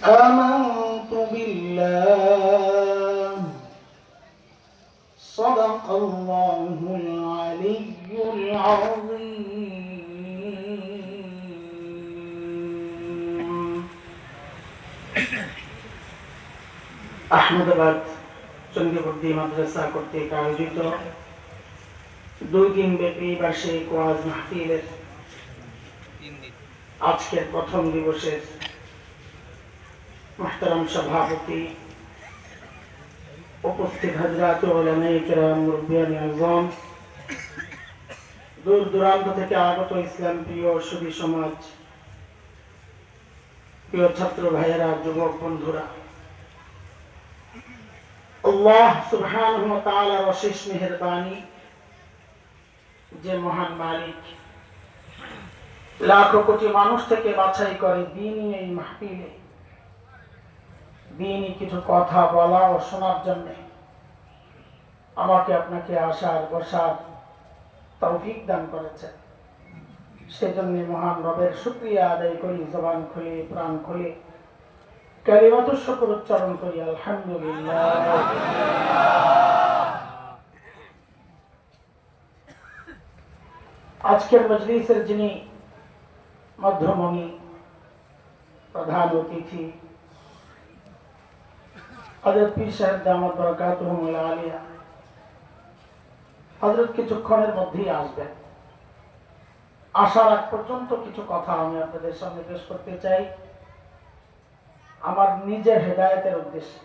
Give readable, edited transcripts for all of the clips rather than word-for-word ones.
آمنت بالله صدق الله العلي العظيم আহমেদাবাদ চন্ডীবর্দী মাদ্রাসা কর্তৃক আয়োজিত 2 দিন ব্যাপী বার্ষিক ওয়াজ মাহফিলের আজকের প্রথম দিবসের মুহতারাম সভাপতি, উপস্থিত হযরত উলামায়ে কেরাম, মুরব্বিয়ানে আযম, দূর দূরান্ত থেকে আগত ইসলাম প্রিয় সুধী সমাজ, প্রিয় ছাত্র ভাইয়েরা, যুবক বন্ধুরা, আল্লাহ সুবহানাহু ওয়া তাআলার অশেষ মেহেরবানি যে মহান মালিক লাখো কোটি মানুষ থেকে বাছাই করে দ্বীনি এই মাহফিলে দ্বীনি কিছু কথা বলা ও শোনার জন্য আমাকে আপনাকে আসার বসার তৌফিক দান করেছেন। সেজন্য মহান রবের শুকরিয়া আদায় করি, জবান খুলে প্রাণ খুলে কালিমাতুশ শুকর উচ্চারণ করি, আলহামদুলিল্লাহ। আজকের মজলিসের যিনি মধ্যমণি, প্রধান অতিথি হযরত পীর সাহেব দামাত বরকাতুহুল আলিয়া, হযরত কিছুক্ষণের মধ্যেই আসবেন। আসার আগ পর্যন্ত কিছু কথা আমি আপনাদের সামনে পেশ করতে চাই আমার নিজের হেদায়েতের উদ্দেশ্যে।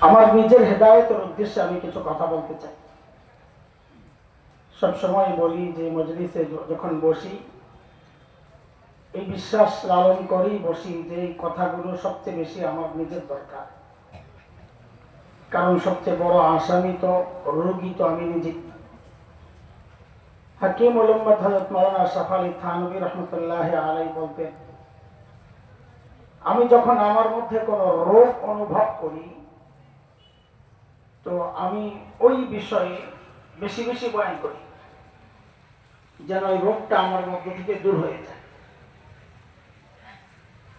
আমার নিজের হেদায়েতের উদ্দেশ্যে আমি কিছু কথা বলতে চাই। সবসময় বলি যে মজলিসে যখন বসি এই বিশ্বাস লালন করি বসি যে এই কথাগুলো সবচেয়ে বেশি আমার নিজের দরকার, কারণ সবচেয়ে বড় আসামি তো রোগী তো আমি নিজে। হাকিম উম্মত হযরত মাওলানা আশরাফ আলী থানভী রাহমাতুল্লাহি আলাইহি বলতেন, আমি যখন আমার মধ্যে কোনো রোগ অনুভব করি তো আমি ওই বিষয়ে বেশি বেশি বয়ান করি যেন ওই রোগটা আমার মধ্য থেকে দূর হয়ে যায়।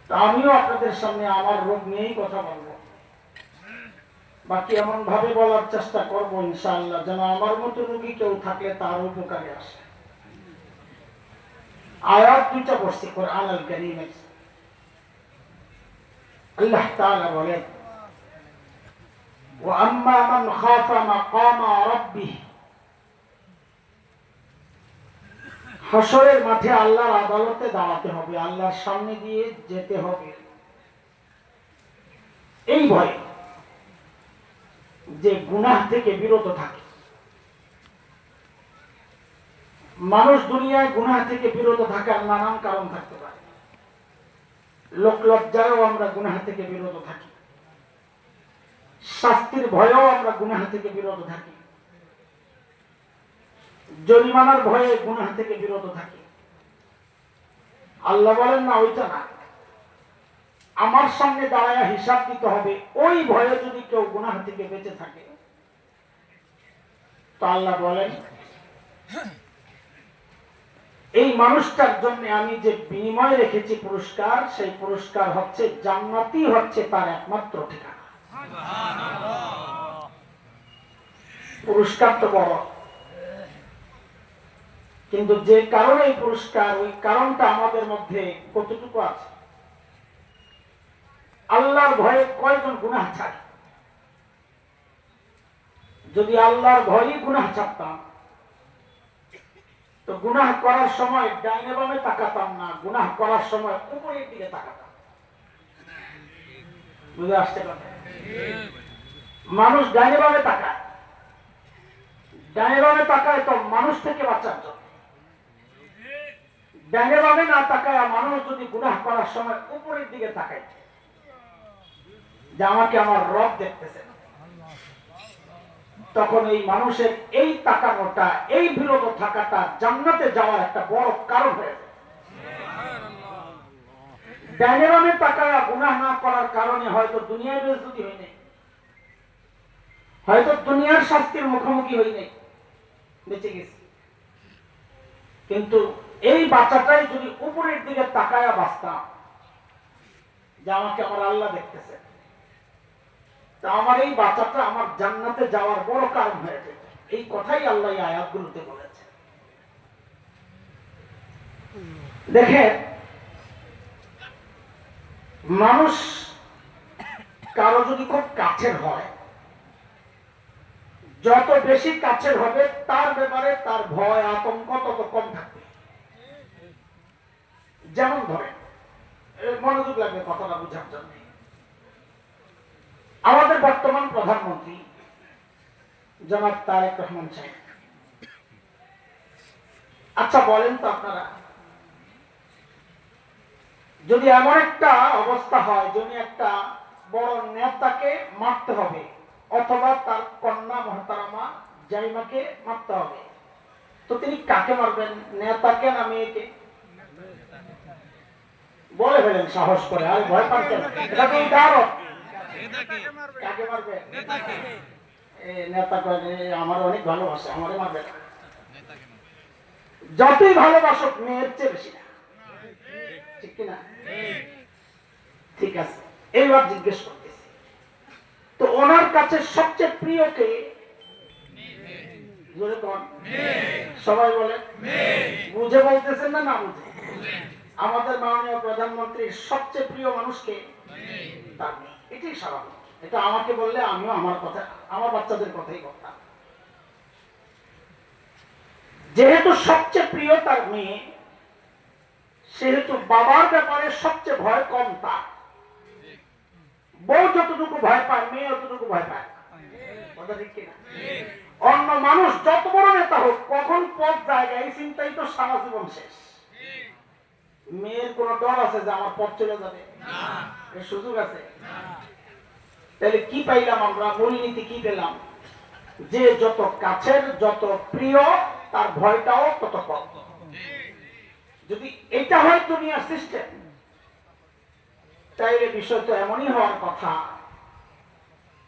তা আমিও আপনাদের সামনে আমার রোগ নিয়েই কথা বলবো, বাকি এমন ভাবে বলার চেষ্টা করবো ইনশাআল্লাহ যেন আমার মতো রোগী কেউ থাকলে তার উপকারে আসে। আয়াত দুইটা পড়ছি কোরআন আল কারীমের। আল্লাহ তাআলা বলেন, ওয়া আম্মা মান খাফা মাকামা রাব্বিহ, হাসরের মাঠে আল্লাহর আদালতে দাঁড়াতে হবে, আল্লাহর সামনে দিয়ে যেতে হবে। এই ভয়ে যে গুনাহ থেকে বিরত থাকে। মানুষ দুনিয়ায় গুনাহ থেকে বিরত থাকার নানান কারণ থাকতে পারে। লোক লজ্জায়ও আমরা গুনাহ থেকে বিরত থাকি, শাস্তির ভয়েও আমরা গুনাহ থেকে বিরত থাকি, জরিমানার ভয়ে গুনাহ থেকে বিরত থাকি। আল্লাহ বলেন না ওইটা না, আমার সামনে দাঁড়ায় হিসাব দিতে হবে, ওই ভয়ে যদি কেউ গুনাহ থেকে বেঁচে থাকে তো আল্লাহ বলেন এই মানুষটার জন্য আমি যে বিনিময় রেখেছি পুরস্কার, সেই পুরস্কার হচ্ছে জান্নাতই হচ্ছে তার একমাত্র ঠিকানা। পুরস্কার তো বড়, কিন্তু যে কারণে এই পুরস্কার, ওই কারণটা আমাদের মধ্যে কতটুকু আছে? আল্লাহর ভয়ে কয়জন গুনাহ ছাড়ে? যদি আল্লাহর ভয়ই গুনাহ ছাড়তাম তো গুনাহ করার সময় ডাইনে বামে তাকাতাম না, গুনাহ করার সময় উপরের দিকে তাকাতাম। বুঝে আসছে কথা? মানুষ ডাইনে বামে তাকায়, ডাইনে বামে তাকায় তো মানুষ থেকে বাঁচার জন্য। ডাইনে বামে না তাকায় মানুষ যদি গুনাহ করার সময় উপরের দিকে তাকায় যে আমাকে আমার রব দেখতেছে, তখন এই মানুষের এই তাকানোটা, এই বিরত থাকাটা জান্নাতে যাওয়ার একটা বড় কারণ হয়ে যায়। ডাইনে বামে তাকায় গুনাহ না করার কারণে হয়তো দুনিয়ায় বেইজ্জতি হয় নাই, হয়তো দুনিয়ার শাস্তির মুখোমুখি হই নাই, বেঁচে গেছি। কিন্তু এই বাচ্চাটাই যদি উপরের দিকে তাকায়া বাঁচতাম যে আমাকে আমার আল্লাহ দেখতেছে, তা আমার এই বাচ্চাটা আমার জান্নাতে যাওয়ার বড় কারণ হয়ে যেত। এই কথাই আল্লাহ এই আয়াতগুলোতে বলেছে। দেখেন, মানুষ কারো যদি খুব কাছের হয়, যত বেশি কাছের হবে তার ব্যাপারে তার ভয় আতঙ্ক তত কম থাকবে। যেমন ধরেন, মনোযোগ লাগবে কথাটা বোঝার জন্য, আমাদের বর্তমান প্রধানমন্ত্রী জনাব তারেক রহমান সাহেব। আচ্ছা বলেন তো আপনারা, যদি এমন একটা অবস্থা হয় যিনি একটা বড় নেতাকে মারতে হবে অথবা তার কন্যা মহতারামা জাইমাকে মারতে হবে, তো তিনি কাকে মারবেন, নেতাকে না মেয়েকে? বলে ফেলেন সাহস করে, আর ভয় পাচ্ছেন? এটা তো উদাহরণ। কাকে মারবে? নেতা করে আমার অনেক ভালোবাসে, আমারে মারবে না। যতই ভালোবাসক মেয়ের চেয়ে বেশি না, ঠিক কিনা? ঠিক আছে, এইবার জিজ্ঞেস করতেছি, তো ওনার কাছে সবচেয়ে প্রিয় কে? সবাই বলে। বুঝে বলতেছেন না, না বুঝে? আমাদের মাননীয় প্রধানমন্ত্রীর সবচেয়ে প্রিয় মানুষকে তার মেয়ে। এটাই স্বাভাবিক। এটা আমাকে বললে আমিও আমার কথা, আমার বাচ্চাদের কথাই বলতাম। যেহেতু সবচেয়ে প্রিয় তার মেয়ে, সেহেতু বাবার ব্যাপারে সবচেয়ে ভয় কম তার। বউ যতটুকু ভয় পায়, মেয়ে অতটুকু ভয় পায়। কথা ঠিক কিনা? অন্য মানুষ যত বড় নেতা হোক, কখন পদ জায়গা এই চিন্তাই তো সারা জীবন শেষ। মেয়ের কোন ডর আছে যে আমার পথ চলে যাবে? এর সুযোগ আছে? তাহলে কি পাইলাম আমরা? মূলনীতি কি পেলাম? যে যত কাছের, যত প্রিয়, তার ভয়টাও তত কম। যদি এটা হয় দুনিয়ার সিস্টেম, তাইলে বিষয় তো এমনই হওয়ার কথা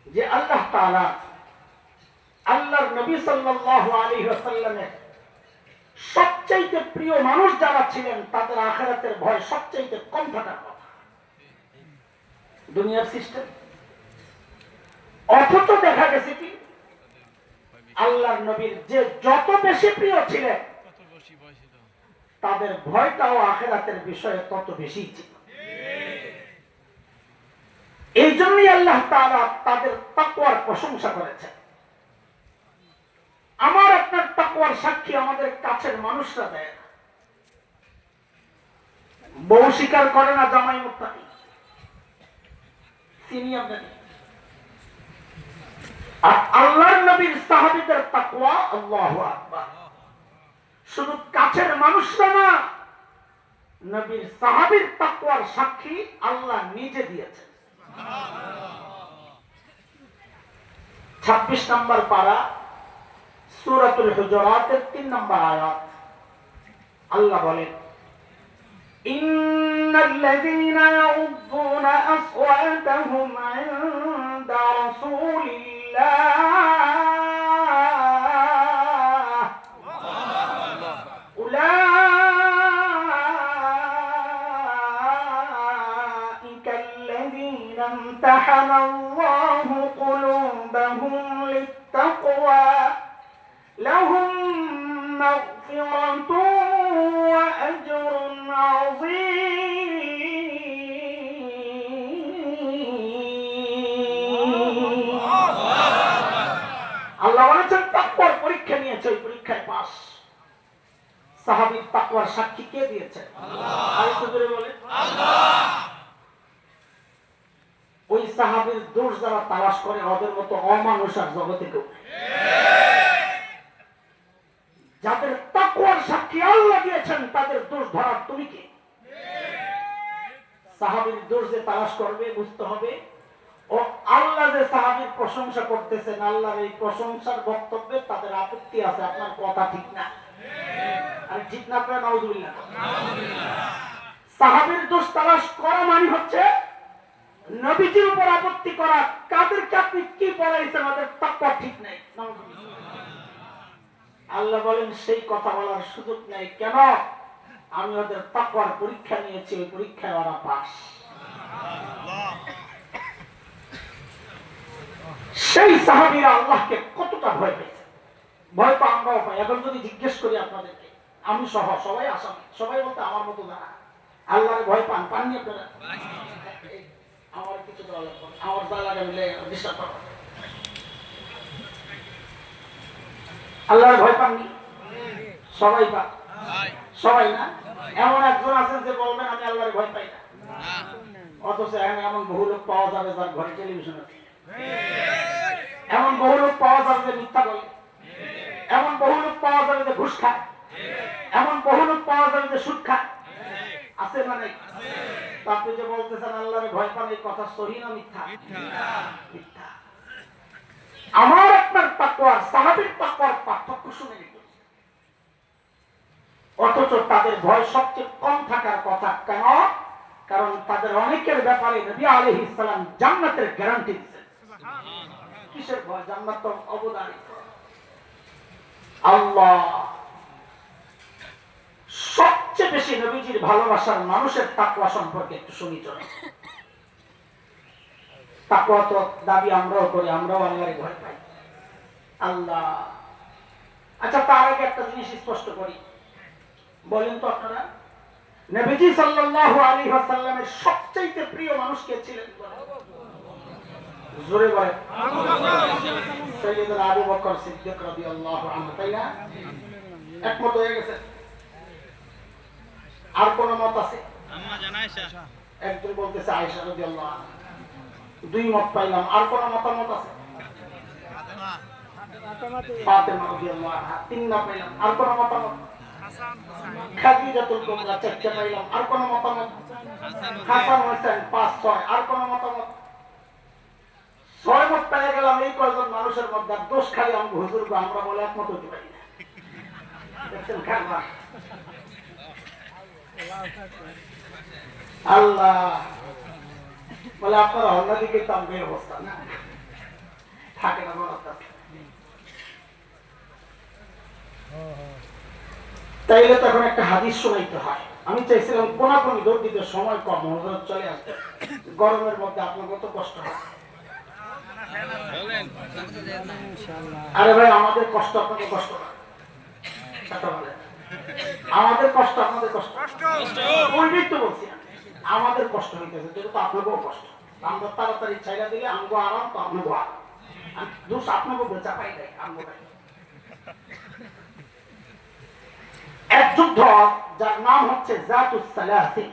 যে আল্লাহ তাআলা আল্লাহর নবী সাল্লাল্লাহু আলাইহি ওয়াসাল্লামের সবচেয়ে প্রিয় মানুষ যারা ছিলেন তাদের আখিরাতের ভয় সবচেয়ে কম থাকার কথা। দুনিয়ার সিস্টেম। অথচ দেখা গেছে কি, আল্লাহর নবীর যে যত বেশি প্রিয় ছিলেন তাদের ভয়টাও আখিরাতের বিষয়ে তত বেশি ছিল। এই জন্যই আল্লাহ তাআলা তাদের তাকওয়ার প্রশংসা করেছেন। আমার আপনার তাকওয়ার সাক্ষী আমাদের কাছের মানুষরা দেয় না। বউ স্বীকার করে না জামাই মুত্তাকি, চিনি আপনাকে। আর আল্লাহর নবীর সাহাবীদের তাকওয়া, আল্লাহু আকবার, শুধু কাছের মানুষরা না, নবীর সাহাবীর তাকওয়ার সাক্ষী আল্লাহ নিজে দিয়েছেন। 26 নম্বর পারা সূরাতুল হুজুরাতের 3 নম্বর আয়াত, আল্লাহ বলেন, ইন্নাল্লাযীনা ইয়াউযুনা আসওয়াতাহুম ইনদা রাসূলিল্লাহ উলাইকা আল্লাযীনা ইমতাহানাল্লাহু কুলুবাহুম লিত-তাকওয়া লাহুম মাগফিরাতুন ওয়া আজরুন আযীম। আল্লাহ বলেছেন তাকওয়ার পরীক্ষা নিয়েছে, ওই পরীক্ষায় পাস। সাহাবীর তাকওয়ার সাক্ষী কে দিয়েছে? আল্লাহ। আরেকটু জোরে বলে আল্লাহ। ওই সাহাবীর দোষ যারা তালাশ করে ওদের মতো অমানুষ আর জগতে কেউ নেই। যাদের তাকওয়ার সাক্ষী আল্লাহ দিয়েছেন তাদের দোষ ধরার তুমি কে? সাহাবীর দোষ যে তালাশ করবে বুঝতে হবে ও আল্লাহ যে সাহাবীর প্রশংসা করতেছেন, আল্লাহর এই প্রশংসার বক্তব্যে তাদের আপত্তি আছে, আপনার কথা ঠিক না। আর ঠিক না করে নাউজুবিল্লাহ। সাহাবীর দোষ তালাশ করা মানে হচ্ছে নবীজির উপর আপত্তি করা, কাদেরকে আপনি কি পড়াইছেন ওদের তাকওয়া ঠিক নাই। আল্লাহ বলেন সেই কথা বলার সুযোগ নেই। কেন? আমি ওদের তাকওয়ার পরীক্ষা নিয়েছি, ওই পরীক্ষায় ওরা পাস। সেই সাহাবীরা আল্লাহকে কতটা ভয় পেয়েছে, ভয় তো আমরাও পাই। এখন যদি জিজ্ঞেস করি আপনাদেরকে, আমি সহ সবাই আসামি, সবাই বলতে আমার মতো যারা আল্লাহর ভয় পান, পাননি আপনারা? আমার কিছু আমার যা লাগে মিলে ডিস্টার্ব করো। আল্লাহর ভয় পাননি? সবাই পান, সবাই না? এমন একজন আছেন যে বলবেন আমি আল্লাহর ভয় পাই না, অথচ এমন বহু লোক পাওয়া যাবে যার ঘরে টেলিভিশন আছে। এমন বহু লোক পাওয়া যাবে যে মিথ্যা বলে, এমন বহু লোক পাওয়া যাবে যে ঘুষ খায়, এমন বহু লোক পাওয়া যাবে যে সুদ খায়। আছে মানে? আপনি যে বলতেছেন আল্লাহর ভয় পান, এই কথা সহি না মিথ্যা? মিথ্যা। আমার আপনার তাকওয়া সাহাবীর তাকওয়ার পার্থক্য শুনে নিতে, অথচ তাদের ভয় সবচেয়ে কম থাকার কথা। কেন? কারণ তাদের অনেকের ব্যাপারে নবী আলাইহিস সালাম জান্নাতের গ্যারান্টি দিয়েছেন। কিসের ভয়? জান্নাত তো অবধারিত। আল্লাহ সবচেয়ে বেশি নবীজির ভালোবাসার মানুষের তাকওয়া সম্পর্কে একটু শুনি চলে। তাকওয়া তো দাবি আমরাও করি, আমরাও আল্লাহর ভয় পাই। আল্লাহ। আচ্ছা, তার আগে একটা জিনিস স্পষ্ট করি, বলেন তো আপনারা নবীজি সাল্লাল্লাহু আলাইহি ওয়াসাল্লামের সবচেয়ে প্রিয় মানুষ কে ছিলেন? জোরে বলেন। সাইয়্যিদুনা আবু বকর সিদ্দিক রাদিয়াল্লাহু আনহু, তাই না? একমত হয়ে গেছে? আর কোন মত আছে? আম্মা জান আয়েশা। একজন বলতেছে আয়েশা রাদিয়াল্লাহু আনহা। দুই মত পাইলাম। আর কোন মতামত আছে? ফাতেমা রাদিয়াল্লাহু আনহা। তিন না পাইলাম। আর কোন মতামত? খাদিজাতুল কুবরা। চারটা পাইলাম। আর কোন মতামত? হাসান হোসেন। 5 6। আর কোন মতামত? 6 মত পেয়ে গেলাম। এই কয়জন মানুষের মধ্যে দোষ খালি আমি হুজুর, আমরা বলে একমত হতে পারি না। দেখছেন খাবার। আল্লাহ বলে আপনারা অন্যদিকে তাম বের অবস্থা না থাকে না বলা। তাইলে তখন একটা হাদিস শোনাইতে হয়। আমি চাইছিলাম কোনাকুনি দৌড় দিতে, সময় কম, হযরত চলে আসবে। গরমের মধ্যে আপনার কত কষ্ট হয়। আরে ভাই, আমাদের কষ্ট আপনাদের কষ্ট না, আমাদের কষ্ট আপনাদের কষ্ট। ওইটাই তো বলছি, আমাদের কষ্ট হইতেছে, যেহেতু আপনাকেও কষ্ট। আমরা তাড়াতাড়ি ছাইলা দিলে আমগো আরাম, তো আপনাকে আরাম। দোষ আপনাকে বোঝা পাই নাই, আমগো পাই। এক যুদ্ধ যার নাম হচ্ছে জাতুস সালাসি,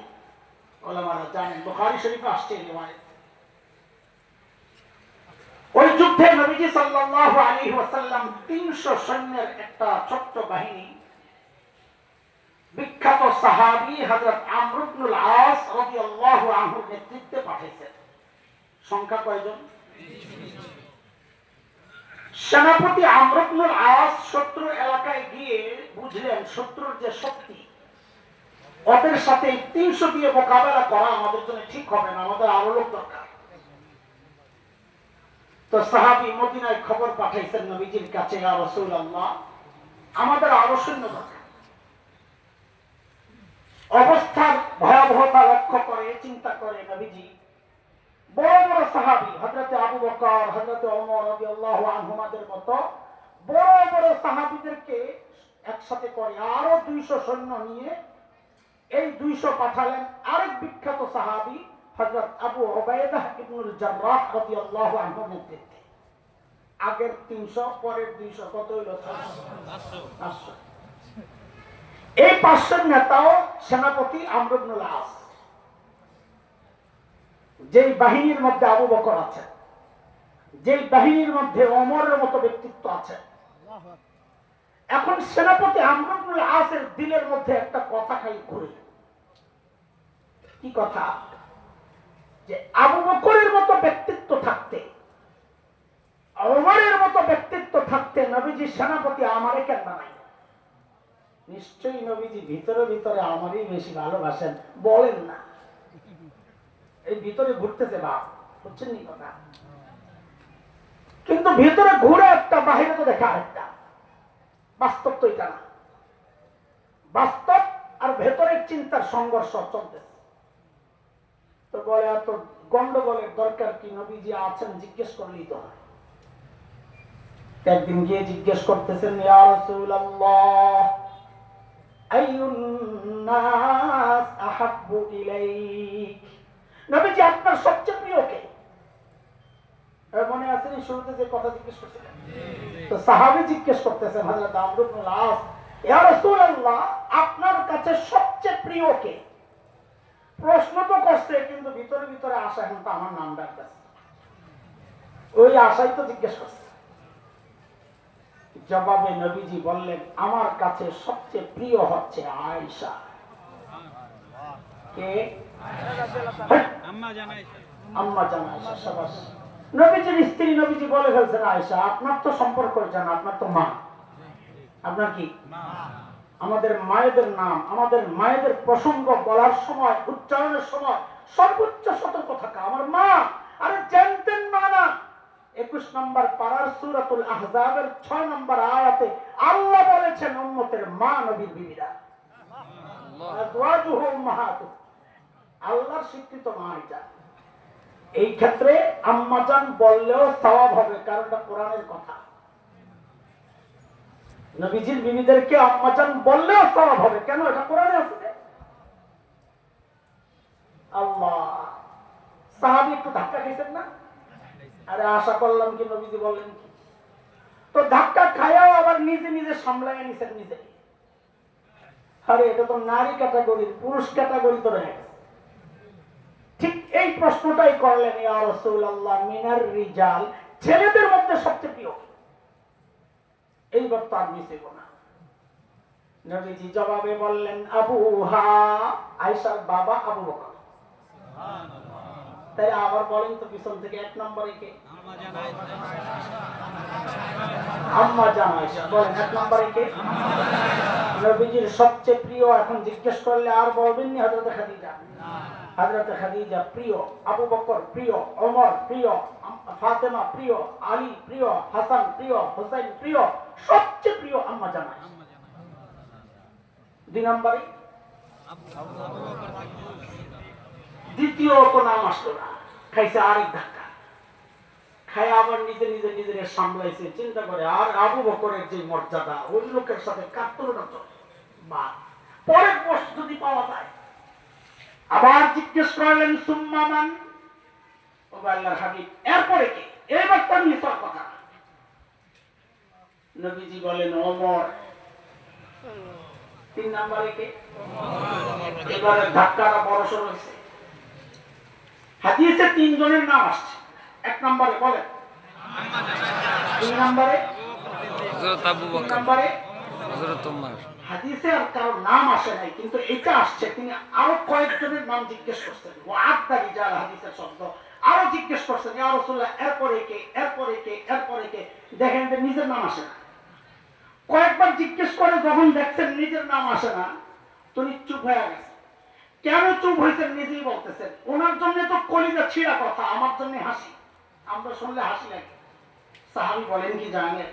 ওলামারা জানেন, বুখারী শরীফে আসছে রিওয়ায়াত। ওই যুদ্ধে নবীজি সাল্লাল্লাহু আলাইহি ওয়াসাল্লাম 300 সৈন্যের একটা ছোট্ট বাহিনী বিখ্যাত সাহাবী হযরত আমর ইবনুল আস রাদিয়াল্লাহু আনহুর নেতৃত্বে পাঠাইছেন। সংখ্যা কয়জন? সেনাপতি আমর ইবনুল আস শত্রু এলাকায় গিয়ে বুঝলেন শত্রুর যে শক্তি, ওদের সাথে 300 দিয়ে মোকাবেলা করা আমাদের জন্য ঠিক হবে না, আমাদের আরো লোক দরকার। তো সাহাবী মদিনায় খবর পাঠাইছেন নবীজির কাছে, ইয়া রাসূলুল্লাহ, আমাদের আরো সৈন্য দরকার। অবস্থার ভয়াবহতা লক্ষ্য করে চিন্তা করে নবীজি বড় বড় সাহাবী হযরত আবু বকর, হযরত ওমর রাদিয়াল্লাহু আনহুমাদের মতো বড় বড় সাহাবীদেরকে একসাথে করে আরো 200 সৈন্য নিয়ে এই 200 পাঠালেন আরেক বিখ্যাত সাহাবী হযরত আবু উবাইদা ইবনুল জাররাহ রাদিয়াল্লাহু আনহুর নেতৃত্বে। আগের 300, পরের 200, কত হইল? 500। এই 500 নেতাও সেনাপতি আমর ইবনুল আস, যেই বাহিনীর মধ্যে আবু বকর আছে, যেই বাহিনীর মধ্যে ওমরের মতো ব্যক্তিত্ব আছে। এখন সেনাপতি আমর ইবনুল আসের দিলের মধ্যে একটা কথা খালি ঘুরে। কি কথা? যে আবু বকরের মতো ব্যক্তিত্ব থাকতে, ওমরের মতো ব্যক্তিত্ব থাকতে নবীজি সেনাপতি আমারে কেন বানাই? নিশ্চয়ই নবীজি ভিতরে ভিতরে আমারই বেশি ভালোবাসেন, বলেন না। এই ভিতরে ঘুরতেছে বাপ, বুঝছেন নি কথা? কিন্তু ভিতরে ঘুরে একটা, বাহিরে তো দেখা আরেকটা। বাস্তব তো এটা না। বাস্তব আর ভেতরের চিন্তার সংঘর্ষ চলতেছে। তো বলে এত গন্ডগোলের দরকার কি? নবীজি আছেন, জিজ্ঞেস করলেই তো হয়। একদিন গিয়ে জিজ্ঞেস করতেছেন, ইয়া রাসূলুল্লাহ আইয়ুন নাস আহাব্বু ইলাইক, নবীজি আপনার সবচেয়ে প্রিয় কে? মনে আছে শুরুতে যে কথা জিজ্ঞেস করছিলেন? তো সাহাবী জিজ্ঞেস করতেছেন হযরত আমর ইবনুল আস, ইয়া রাসূলুল্লাহ আপনার কাছে সবচেয়ে প্রিয় কে? প্রশ্ন তো করছে, কিন্তু ভিতরে ভিতরে আশা এখন তো আমার নাম ডাকতেছে। ওই আশাই তো জিজ্ঞেস করছে। জবাবে নবীজি বললেন, আমার কাছে সবচেয়ে প্রিয় হচ্ছে আয়েশা। কে? আম্মা জান আয়েশা। শাবাশ। নবীজির স্ত্রী, নবীজি বলে ফেলছেন আয়েশা। আপনার তো সম্পর্ক জানা, আপনার তো মা। আপনার কি? আমাদের মায়েদের নাম, আমাদের মায়েদের প্রসঙ্গ বলার সময়, উচ্চারণের সময় সর্বোচ্চ সতর্ক থাকা। আমার মা, আরে জানতেন মা না। 21 নম্বর পারার সূরাতুল আহজাবের 6 নম্বর আয়াতে আল্লাহ বলেছেন উম্মতের মা নবীর বিবিরা, আজওয়াজুহু উম্মাহাতুহু, আল্লাহর স্বীকৃত মা এটা। এই ক্ষেত্রে আম্মাজান বললেও সওয়াব হবে, কারণ এটা কোরআনের কথা। নবীজির বিবিদেরকে আম্মাজান বললেও সওয়াব হবে, কেন? এটা কোরআনে আছে। আল্লাহ, সাহাবী একটু ধাক্কা খেয়েছেন না? আরে আশা করলাম কি নবীজি বললেন কি? তো ধাক্কা খায়াও আবার নিজে নিজে সামলায় নিছেন নিজে। আরে এটা তো নারী ক্যাটাগরি, পুরুষ ক্যাটাগরি তো রয়ে গেছে। ঠিক এই প্রশ্নটাই করলেন, ইয়া রাসূলুল্লাহ মিনার রিজাল, ছেলেদের মধ্যে সবচেয়ে প্রিয়। এইবার তার মিশে না। নবীজি জবাবে বললেন, আবুহা, আয়েশার বাবা আবু বকর। তাই আবার বলেন তো পিছন থেকে 1 নম্বরে কে? আম্মা জান আয়েশা। বলেন 1 নম্বরে কে? নবীজির সবচেয়ে প্রিয়। এখন জিজ্ঞেস করলে আর বলবেন নি হযরত খাদিজা? হযরত খাদিজা প্রিয়, আবু বকর প্রিয়, ওমর প্রিয়, ফাতেমা প্রিয়, আলী প্রিয়, হাসান প্রিয়, হুসাইন প্রিয়, সবচেয়ে প্রিয় আম্মা জান আয়েশা। 2 নম্বরে দ্বিতীয় তো নাম আসলো না, খাইছে আরেক ধাক্কা। খায় আবার নিজে নিজে নিজের সামলাইছে, চিন্তা করে আর আবু বকরের যে মর্যাদা, ওই লোকের সাথে কার তুলনা চলে? বা পরের পোস্ট যদি পাওয়া যায়। আবার জিজ্ঞেস করলেন, সুম্মা মান, ও আল্লাহর হাবিব এরপরে কে? এবার তার নিসার কথা। নবীজি বলেন ওমর। 3 নম্বরে কে? এবারে ধাক্কাটা বড় সড় হয়েছে। হাদিসে 3 জনের নাম আসছে। 1 নম্বরে বলেন, 2 নম্বরে হযরত আবু বকর, 3 নম্বরে হযরত ওমর। হাদিসে আর কারো নাম আসে নাই, কিন্তু এটা আসছে। তিনি আরো কয়েকজনের নাম জিজ্ঞেস করছেন। ওয়াদা রিজাল হাদিসের শব্দ। আরো জিজ্ঞেস করছেন, ইয়া রাসূলুল্লাহ এরপরে কে, এরপরে কে, এরপরে কে? দেখেন যে নিজের নাম আসে না। কয়েকবার জিজ্ঞেস করে যখন দেখছেন নিজের নাম আসে না, তিনি চুপ হয়ে গেছেন। কেন চুপ হয়েছেন নিজেই বলতেছেন। ওনার জন্য তো কলিজা ছিঁড়া কথা, আমার জন্য হাসি। আমরা শুনলে হাসি লাগে। সাহাবী বলেন কি জানেন?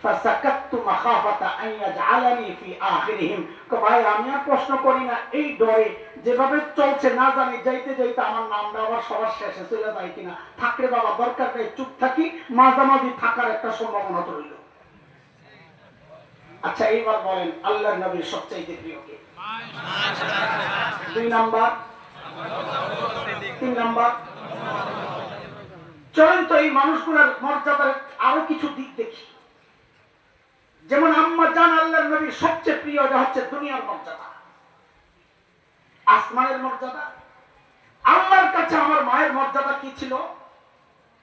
ফাসাকাতু মাখাফাতা আন ইয়াজআলানি ফি আখিরিহিম। ভাই আমি আর প্রশ্ন করি না এই ডরে, যেভাবে চলছে না জানি যাইতে যাইতে আমার নামটা আবার সবার শেষে চলে যায় কিনা। থাকলে বাবা দরকার নেই, চুপ থাকি, মাঝামাঝি থাকার একটা সম্ভাবনা তো রইল। আচ্ছা এইবার বলেন আল্লাহর নবীর সবচেয়ে প্রিয় কে? 2 নাম্বার, 3 নাম্বার। চলেন তো এই মানুষগুলোর মর্যাদার আরো কিছু দিক দেখি। যেমন আম্মা জান আল্লাহর নবীর সবচেয়ে প্রিয়, এটা হচ্ছে দুনিয়ার মর্যাদা, আসমানের মর্যাদা। আল্লাহর কাছে আমার মায়ের মর্যাদা কি ছিল?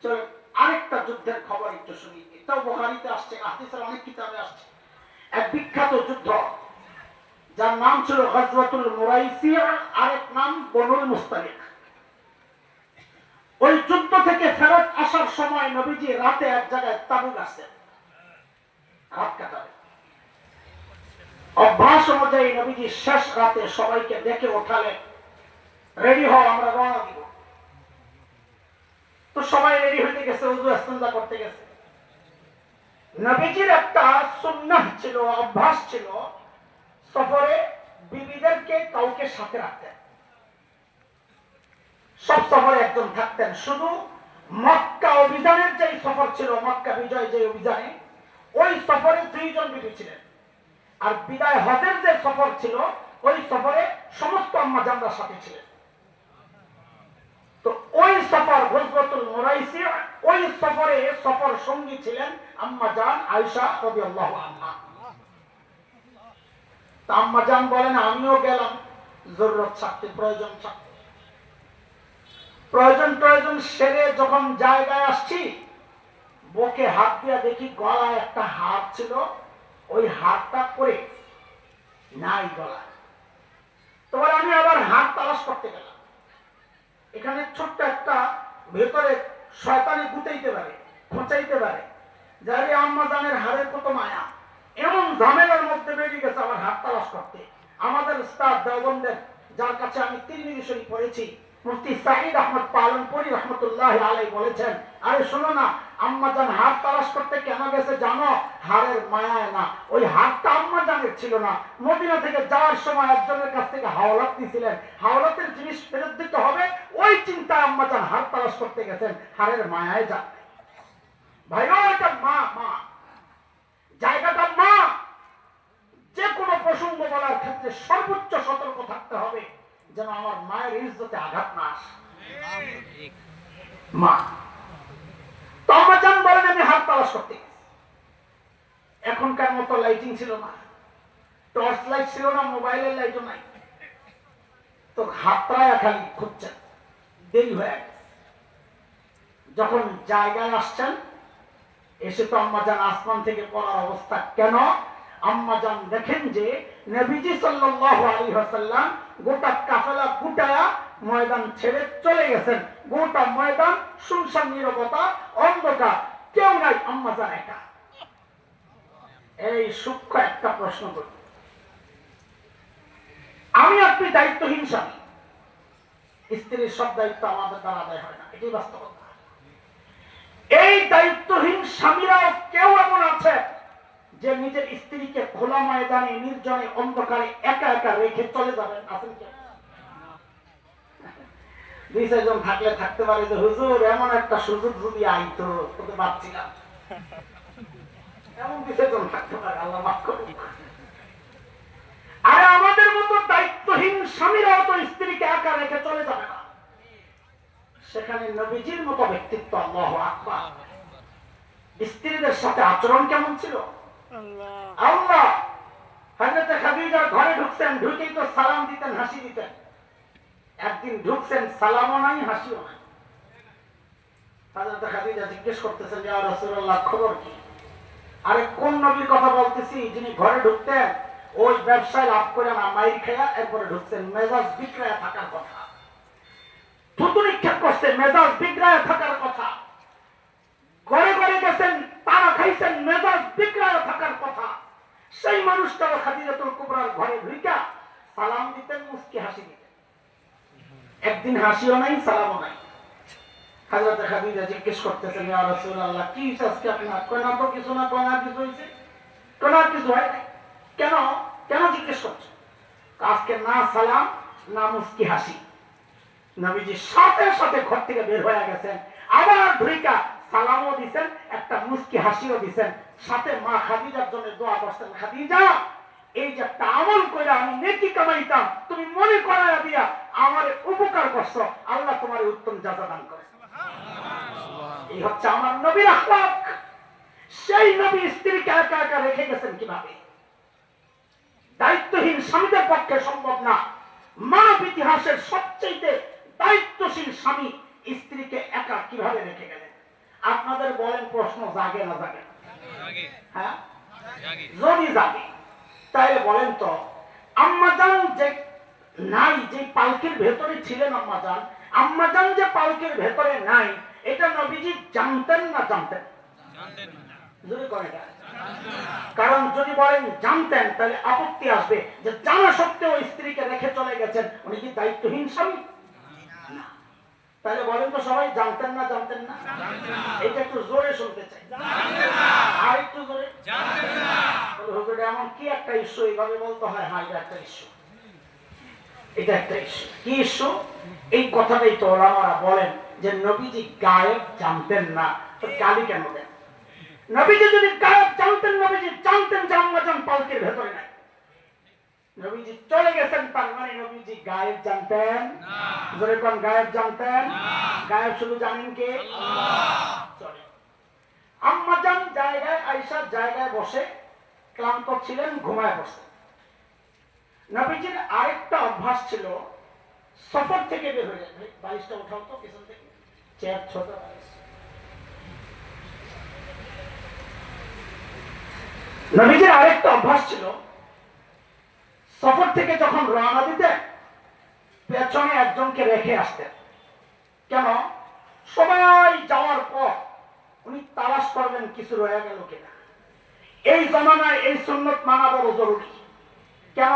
চলো আরেকটা যুদ্ধের খবর একটু শুনি। এটাও বুখারীতে আসছে, হাদিসের অনেক কিতাবে আসছে। এক বিখ্যাত যুদ্ধ যার নাম ছিল গজওয়াতুল মুরাইসিয়া, আরেক নাম বনুল মুস্তালিক। ওই যুদ্ধ থেকে ফেরত আসার সময় নবীজি রাতে এক জায়গায় তাঁবু গাড়ছেন, রাত কাটাবে। অভ্যাস অনুযায়ী নবীজি শেষ রাতে সবাইকে ডেকে ওঠালেন, রেডি হও, আমরা রওনা দিব। তো সবাই রেডি হইতে গেছে, ওযু ইস্তেঞ্জা করতে গেছে। নবীজির একটা সুন্নাহ ছিল, অভ্যাস ছিল, সফরে বিবিদেরকে কাউকে সাথে রাখতেন। সব সফরে একজন থাকতেন। শুধু মক্কা অভিযানের যে সফর ছিল, মক্কা বিজয় যে অভিযানে, ওই সফরে 2 জন বিবি ছিলেন। আর বিদায় হজের যে সফর ছিল, ওই সফরে সমস্ত আম্মা জানরা সাথে ছিলেন। তো ওই সফর গজওয়াতুল মুরাইসি, ওই সফরে সফর সঙ্গী ছিলেন আম্মা জান আয়েশা রাদিয়াল্লাহু আনহা। তা আম্মা জান বলেন, আমিও গেলাম জরুরত থাকতে, প্রয়োজন থাকতে। প্রয়োজন সেরে যখন জায়গায় আসছি, বুকে হাত দিয়া দেখি গলায় একটা হার ছিল, ওই হারটা পরে নাই গলায়। তোমার আমি আবার হাত তালাশ করতে গেলাম। এখানে ছোট্ট একটা ভেতরে শয়তানি গুতাইতে পারে, খোঁচাইতে পারে, যারে আম্মা জানের হারের কত মায়া। এমন ঝামেলার মধ্যে বেরিয়ে গেছে আমার হাত তালাশ করতে। আমাদের উস্তাদ দেওবন্দের, যার কাছে আমি তিরমিজি শরীফ পড়েছি, মুফতি সাঈদ আহমদ পালনপুরি রহমতুল্লাহি আলাইহি বলেছেন, আরে শোনো না, আম্মা জান হাত তালাশ করতে কেন গেছে জানো? হারের মায়ায় না। ওই হাতটা আম্মা জানের ছিল না। মদিনা থেকে যাওয়ার সময় একজনের কাছ থেকে হাওলাত নিয়েছিলেন, হাওলাতের জিনিস ফেরত দিতে হবে, ওই চিন্তায় আম্মা জান হাত তালাশ করতে গেছেন, হারের মায়ায় যান। ভাইরা, এটা মা, মা জায়গাটা মা। যে কোনো প্রসঙ্গ বলার ক্ষেত্রে সর্বোচ্চ সতর্ক থাকতে হবে, যেন আমার মায়ের ইজ্জতে আঘাত না আসে। মা তো আম্মা জান বলেন, আমি হাত তালাশ করতে গেছি। এখনকার মতো লাইটিং ছিল না, টর্চ লাইট ছিল না, মোবাইলের লাইটও নাই। তো হাতটায় খালি খুঁজছেন, দেরি হয়ে গেছে। যখন জায়গায় আসছেন, এসে তো আম্মা জান আসমান থেকে পড়ার অবস্থা। কেন? আম্মা জান দেখেন যে নবীজি সাল্লাল্লাহু আলাইহি ওয়াসাল্লাম গোটা কাফেলা গুটায়া ময়দান ছেড়ে চলে গেছেন। গোটা ময়দান শুনশান, নীরবতা, অন্ধকার, কেউ নাই, আম্মা জান একা। এই সূক্ষ্ম একটা প্রশ্ন করি, আমি আপনি দায়িত্বহীন স্বামী, স্ত্রীর সব দায়িত্ব আমাদের দ্বারা আদায় হয় না, এটাই বাস্তবতা। এই দায়িত্বহীন স্বামীরাও কেউ এমন আছে যে নিজের স্ত্রীকে খোলা ময়দানে, নির্জনে, অন্ধকারে একা একা রেখে চলে যাবেন? আছেন কেউ? 2-4 জন থাকলে থাকতে পারে যে হুজুর এমন একটা সুযোগ যদি আইতো, তোকে ভাবছিলাম। এমন 2-4 জন থাকতে পারে, আল্লাহ মাফ করুন। আরে আমাদের মতো দায়িত্বহীন স্বামীরাও তো স্ত্রীকে একা রেখে চলে যাবে না। সেখানে নবীজির মতো ব্যক্তিত্ব, আল্লাহু আকবার। স্ত্রীদের সাথে আচরণ কেমন ছিল? আল্লাহ হযরত খাদিজার ঘরে ঢুকছেন, ঢুকেই তো সালাম দিতেন, হাসি দিতেন। একদিন ঢুকছেন, সালামও নাই, হাসিও নাই। হযরত খাদিজা জিজ্ঞেস করতেছেন, ইয়া রাসূলুল্লাহ, খবর কি? আরে কোন নবীর কথা বলতেছি, যিনি ঘরে ঢুকতেন ওই ব্যবসায় লাভ করে না, মাইর খেয়া এরপরে ঢুকছেন, মেজাজ বিগড়ায়া থাকার কথা। থুতু নিক্ষেপ করছে, মেজাজ বিগড়ায়া থাকার কথা। ঘরে ঘরে গেছেন, তারা খাইছেন, মেজাজ বিগড়ায়া থাকার কথা। সেই মানুষটাও খাদিজাতুল কুবরার ঘরে ঢুইকা সালাম দিতেন, মুস্কি হাসি দিতেন। একদিন হাসিও নাই, সালামও নাই। হযরত খাদিজা জিজ্ঞেস করতেছেন, ইয়া রাসূলুল্লাহ, কি আজকে আপনার? কয় না তো কিছু না, কয় না কিছু হইছে, কয় না কিছু হয় নাই। কেন কেন জিজ্ঞেস করছেন? আজকে না সালাম, না মুস্কি হাসি। নবীজি সাথে সাথে ঘর থেকে বের হয়ে গেছেন, আবার ঢুইকা সালামও দিবেন, একটা মুস্কি হাসিও দিবেন, সাথে মা খাদিজার জন্য দোয়া করতেন, খাদিজা এই যে একটা আমল কইরা আমি নেকি কামাইতাম, তুমি মনে করায়া দিয়া আমারে উপকার করছো, আল্লাহ তোমারে উত্তম জাযা দান করে। এই হচ্ছে আমার নবীর আখলাক। সেই নবী স্ত্রীকে একা একা রেখে গেছেন কিভাবে? দায়িত্বহীন স্বামীদের পক্ষে সম্ভব না। মানব ইতিহাসের সবচেয়ে দায়িত্বশীল স্বামী স্ত্রীকে একা কিভাবে রেখে গেলেন? আপনাদের বলেন, প্রশ্ন জাগে না জাগে? হ্যাঁ, যদি জাগে তাহলে বলেন তো, আম্মাজান যে নাই, যে পালকির ভেতরে ছিলেন আম্মাজান যে পালকির ভেতরে নাই, এটা নবীজি জানতেন না জানতেন? যদি করে না, কারণ যদি বলেন জানতেন তাহলে আপত্তি আসবে যে জানা সত্ত্বেও স্ত্রীকে রেখে চলে গেছেন, উনি কি দায়িত্বহীন স্বামী? তাহলে বলেন তো সবাই, জানতেন না জানতেন না? এটা একটু জোরে শুনতে চাই, আর একটু জোরে। হুজুর এমন কি একটা ইস্যু এইভাবে বলতে হয়? হ্যাঁ, এটা একটা ইস্যু, এটা একটা ইস্যু। কি ইস্যু? এই কথাটাই তো ওলামারা বলেন যে নবীজি গায়েব জানতেন না, তো গালি কেন দেন? নবীজি যদি গায়েব জানতেন, নবীজি জানতেন যে আম্মাজান পালকির ভেতরে নাই, নবীজি চলে গেছেন, তার মানে নবীজি গায়েব জানতেন না। জোরে কোন গায়েব জানতেন না? গায়েব শুধু জানেন কে? আল্লাহ। আম্মাজান জায়গায়, আয়েশার জায়গায় বসে ক্লান্ত ছিলেন, ঘুমায় বসে। নবীজির আরেকটা অভ্যাস ছিল, সফর থেকে বের হয়ে যাবে। বালিশটা উঠাও তো পিছন থেকে, চেয়ার ছোট বালিশ। নবীজির আরেকটা অভ্যাস ছিল, সফর থেকে যখন রওনা দিতেন পেছনে একজনকে রেখে আসতেন। কেন? সবাই যাওয়ার পর উনি তালাশ করবেন কিছু রয়ে গেল কিনা। এই জমানায় এই সুন্নত মানা বড় জরুরি। কেন?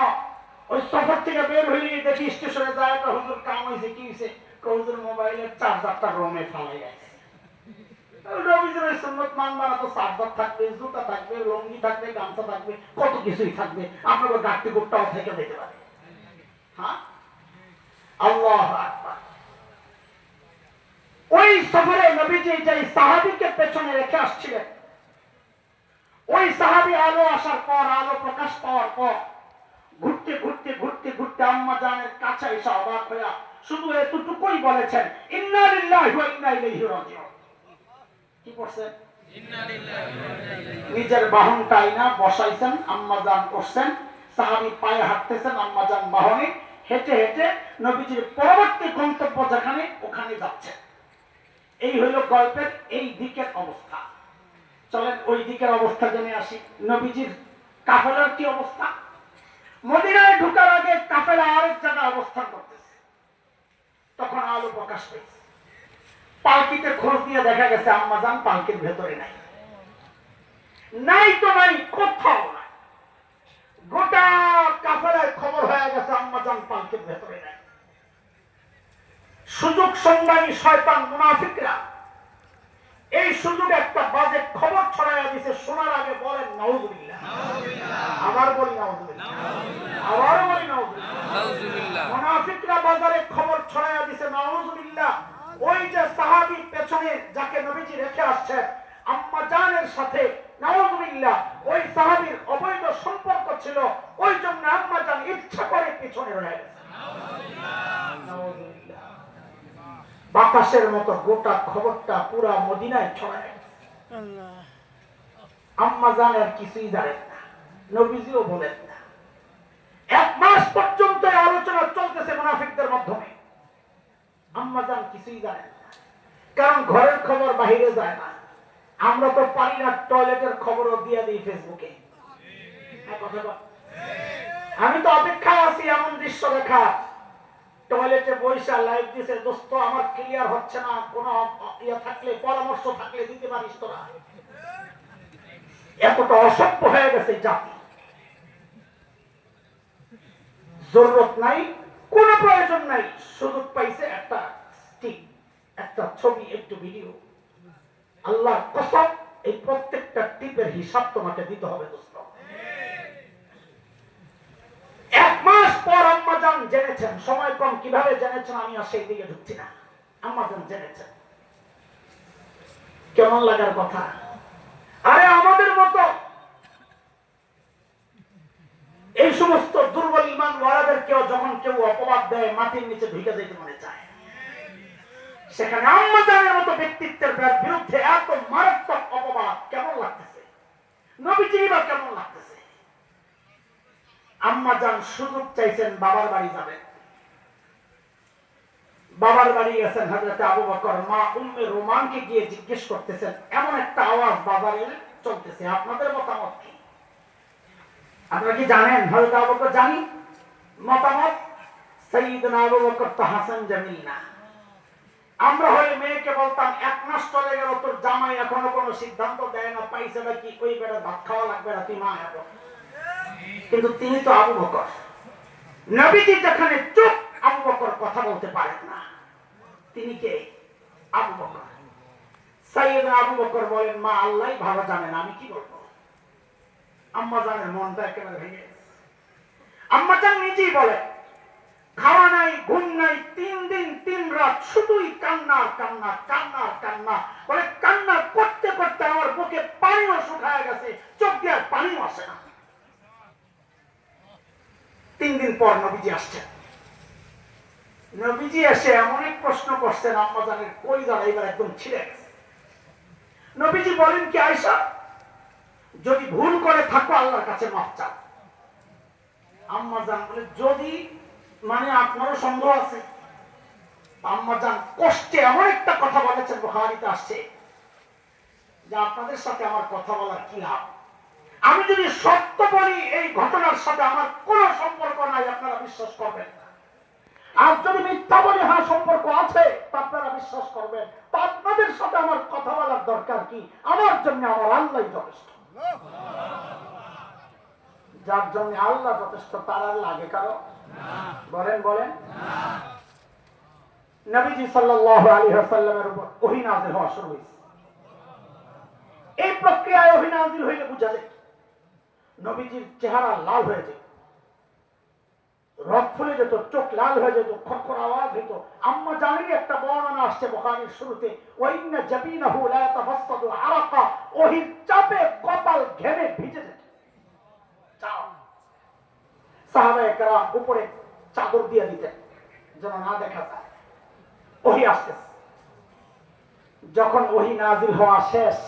ওই সফর থেকে বের হয়ে দেখি স্টেশনে যায়, একটা হুজুর কাম হয়েছে, কি হয়েছে? হুজুর মোবাইলের চার্জারটা রোমে ফালাই গেছে। রবিজের ওই সুন্নত মানবা না, তো চার্জার থাকবে, জুতা থাকবে, লঙ্গি থাকবে, গামছা থাকবে, কত কিছুই থাকবে, আপনাদের গাড়ি গুটটাও থেকে যেতে পারে। হ্যাঁ, আল্লাহু আকবার। ওই সফরে নবীজি যে সাহাবীকে পেছনে রেখে আসছিলেন, ওই সাহাবী আলো আসার পর, আলো প্রকাশ পাওয়ার পর ঘুরতে ঘুরতে ঘুরতে ঘুরতে আম্মাজানের কাছে এসে অবাক হইয়া শুধু এতটুকুই বলেছেন, ইন্না লিল্লাহি ওয়া ইন্না ইলাইহি রাজিউন। কি পড়ছেন? ইন্না লিল্লাহি ওয়া ইন্না ইলাইহি। নিজের বাহনটাই না বসাইছেন, আম্মাজান করছেন, সাহাবী পায়ে হাঁটতেছেন, আম্মাজান বাহনে হেঁটে হেঁটে নবীজির পরবর্তী গন্তব্য যেখানে, ওখানে যাচ্ছেন। এই হইল গল্পের এই দিকের অবস্থা। চলেন ওই দিকের অবস্থা জেনে আসি। নবীজির কাফেলার কি অবস্থা? মদিনায় ঢোকার আগে কাফেলা আরেক জায়গায় অবস্থান করতেছে, তখন আলো প্রকাশ পেয়েছে। পালকিতে খোঁজ দিয়ে দেখা গেছে আম্মাজান পালকির ভেতরে নাই। নাই তো নাই, কোথাও নাই। গোটা কাফেলায় খবর হয়ে গেছে আম্মাজান পালকির ভেতরে নাই। সুযোগ সন্ধানী শয়তান মুনাফিকরা এই সুযোগ একটা বাজে খবর ছড়াইয়া দিছে। শোনার আগে বলেন নাউজুবিল্লাহ। আবার বলি নাউজুবিল্লাহ, আবার বলি নাউজুবিল্লাহ। মুনাফিকরা বাজারে খবর ছড়াইয়া দিছে, নাউজুবিল্লাহ। ওই যে সাহাবী পেছনে যাকে নবীজি রেখে আসছেন আম্মাজানের সাথে, নাউজুবিল্লাহ, ওই সাহাবীর অবৈধ সম্পর্ক ছিল, ওই জন্য আম্মাজান ইচ্ছা করে পিছনে রয়ে গেছে। নাউজুবিল্লাহ। বাতাসের মতো গোটা খবরটা পুরা মদিনায় ছড়ায় গেছে। আম্মাজান আর কিছুই জানেন না, নবীজিও বলেন না। এক মাস পর্যন্ত আলোচনা চলতেছে মুনাফিকদের মাধ্যমে, আম্মাজান কিছুই জানেন না। কারণ ঘরের খবর বাহিরে যায় না। আমরা তো পারি না টয়লেটের খবরও দিয়ে দিই ফেসবুকে। আমি তো অপেক্ষায় আছি এমন দৃশ্য দেখা, টয়লেটে বৈশা লাইভ দিছে, দোস্ত আমার ক্লিয়ার হচ্ছে না, কোন ইয়ে থাকলে, পরামর্শ থাকলে দিতে পারিস তোরা। এতটা অসভ্য হয়ে গেছে জাতি। জরুরত নাই, কোন প্রয়োজন নাই, সুযোগ পাইছে একটা স্টিক, একটা ছবি, একটু ভিডিও। আল্লাহর কসম, এই প্রত্যেকটা টিপের হিসাব তোমাকে দিতে হবে দোস্ত। এক মাস পর আম্মাজান জেনেছেন, সময় কম, কিভাবে জেনেছেন আমি আর সেই দিকে ঢুকছি না। আম্মাজান জেনেছেন, কেমন লাগার কথা। আরে আমাদের মতো এই সমস্ত দুর্বল ইমান ওয়ালাদের কেউ যখন কেউ অপবাদ দেয়, মাটির নিচে ঢুকে যেতে মনে চায়। সেখানে আম্মা জানের মতো ব্যক্তিত্বের বিরুদ্ধে এত মারাত্মক অপবাদ কেমন লাগতেছে? নবীজির বা কেমন লাগতেছে? আম্মা জান সুযোগ চাইছেন বাবার বাড়ি যাবেন। বাবার বাড়ি গেছেন হযরত আবু বকর। মা উম্মে রোমানকে গিয়ে জিজ্ঞেস করতেছেন, এমন একটা আওয়াজ বাজারে চলতেছে, আপনাদের মতামত কি? আপনারা কি জানেন? হযরত আবু বকর জানি। মতামত, সাইয়্যিদনা আবু বকর তো হাসান জামিল না। আমরা হয়ে মেয়েকে বলতাম, এক মাস চলে গেল, তোর জামাই এখনো কোনো সিদ্ধান্ত দেয় না, পাইছে নাকি ওই বেড়া ভাত খাওয়া লাগবে না, তুই মা এত। কিন্তু তিনি তো আবু বকর। নবীজি যেখানে চুপ, আবু বকর কথা বলতে পারেন না। তিনি কে? আবু বকর। সাইয়্যিদনা আবু বকর বলেন, মা আল্লাহই ভালো জানেন, আমি কি বলবো? আম্মা জানের মনটা একেবারে ভেঙে গেছে। আম্মা জান নিজেই বলে, খাওয়া নাই, ঘুম নাই, 3 দিন 3 রাত শুধুই কান্না কান্না কান্না কান্না। বলে কান্না করতে করতে আমার বুকে পানিও শুকায় গেছে, চোখ দিয়ে পানিও আসে না। 3 দিন পর নবীজি আসছেন। নবীজি এসে এমন এক প্রশ্ন করছেন, আম্মা জানের কলিজাটা এবার একদম ছিঁড়ে গেছে। নবীজি বলেন কি, আয়েশা, যদি ভুল করে থাকো আল্লাহর কাছে মাফ চাও। আম্মা জান বলে, যদি মানে আপনারও সন্দেহ আছে? আম্মা জান কষ্টে এমন একটা কথা বলেছেন, বুখারীতে আসছে, যে আপনাদের সাথে আমার কথা বলার কি লাভ? আমি যদি সত্য বলি এই ঘটনার সাথে আমার কোনো সম্পর্ক নাই, আপনারা বিশ্বাস করবেন না। আর যদি মিথ্যা বলি হ্যাঁ সম্পর্ক আছে, তা আপনারা বিশ্বাস করবেন। তা আপনাদের সাথে আমার কথা বলার দরকার কি? আমার জন্য আমার আল্লাহই যথেষ্ট। যার জন্য আল্লাহ যথেষ্ট, তার আর লাগে কারো? বলেন বলেন। নবীজি সাল্লাল্লাহু আলাইহি ওয়াসাল্লামের উপর ওহী নাযিল হওয়া শুরু হয়েছে। এই প্রক্রিয়ায় ওহী নাযিল হইলে বুঝা যায় নবীজির চেহারা লাল হয়ে যায়, রক্ত ফুলে যেত, চোখ লাল হয়ে যেত, খরখর আওয়াজ হইত। আম্মা জানেরই একটা বর্ণনা আসছে বুখারীর শুরুতে, ওয়াইন্না জাবিনাহু লা তাফাসসাদু আরাকা, ওহীর চাপে কপাল ঘেমে ভিজে যেত। চাও সাহাবায়ে কেরাম উপরে চাদর দিয়ে দিতেন যেন না দেখা যায়। ওহী আসতেছে। যখন ওহী নাযিল হওয়া শেষ,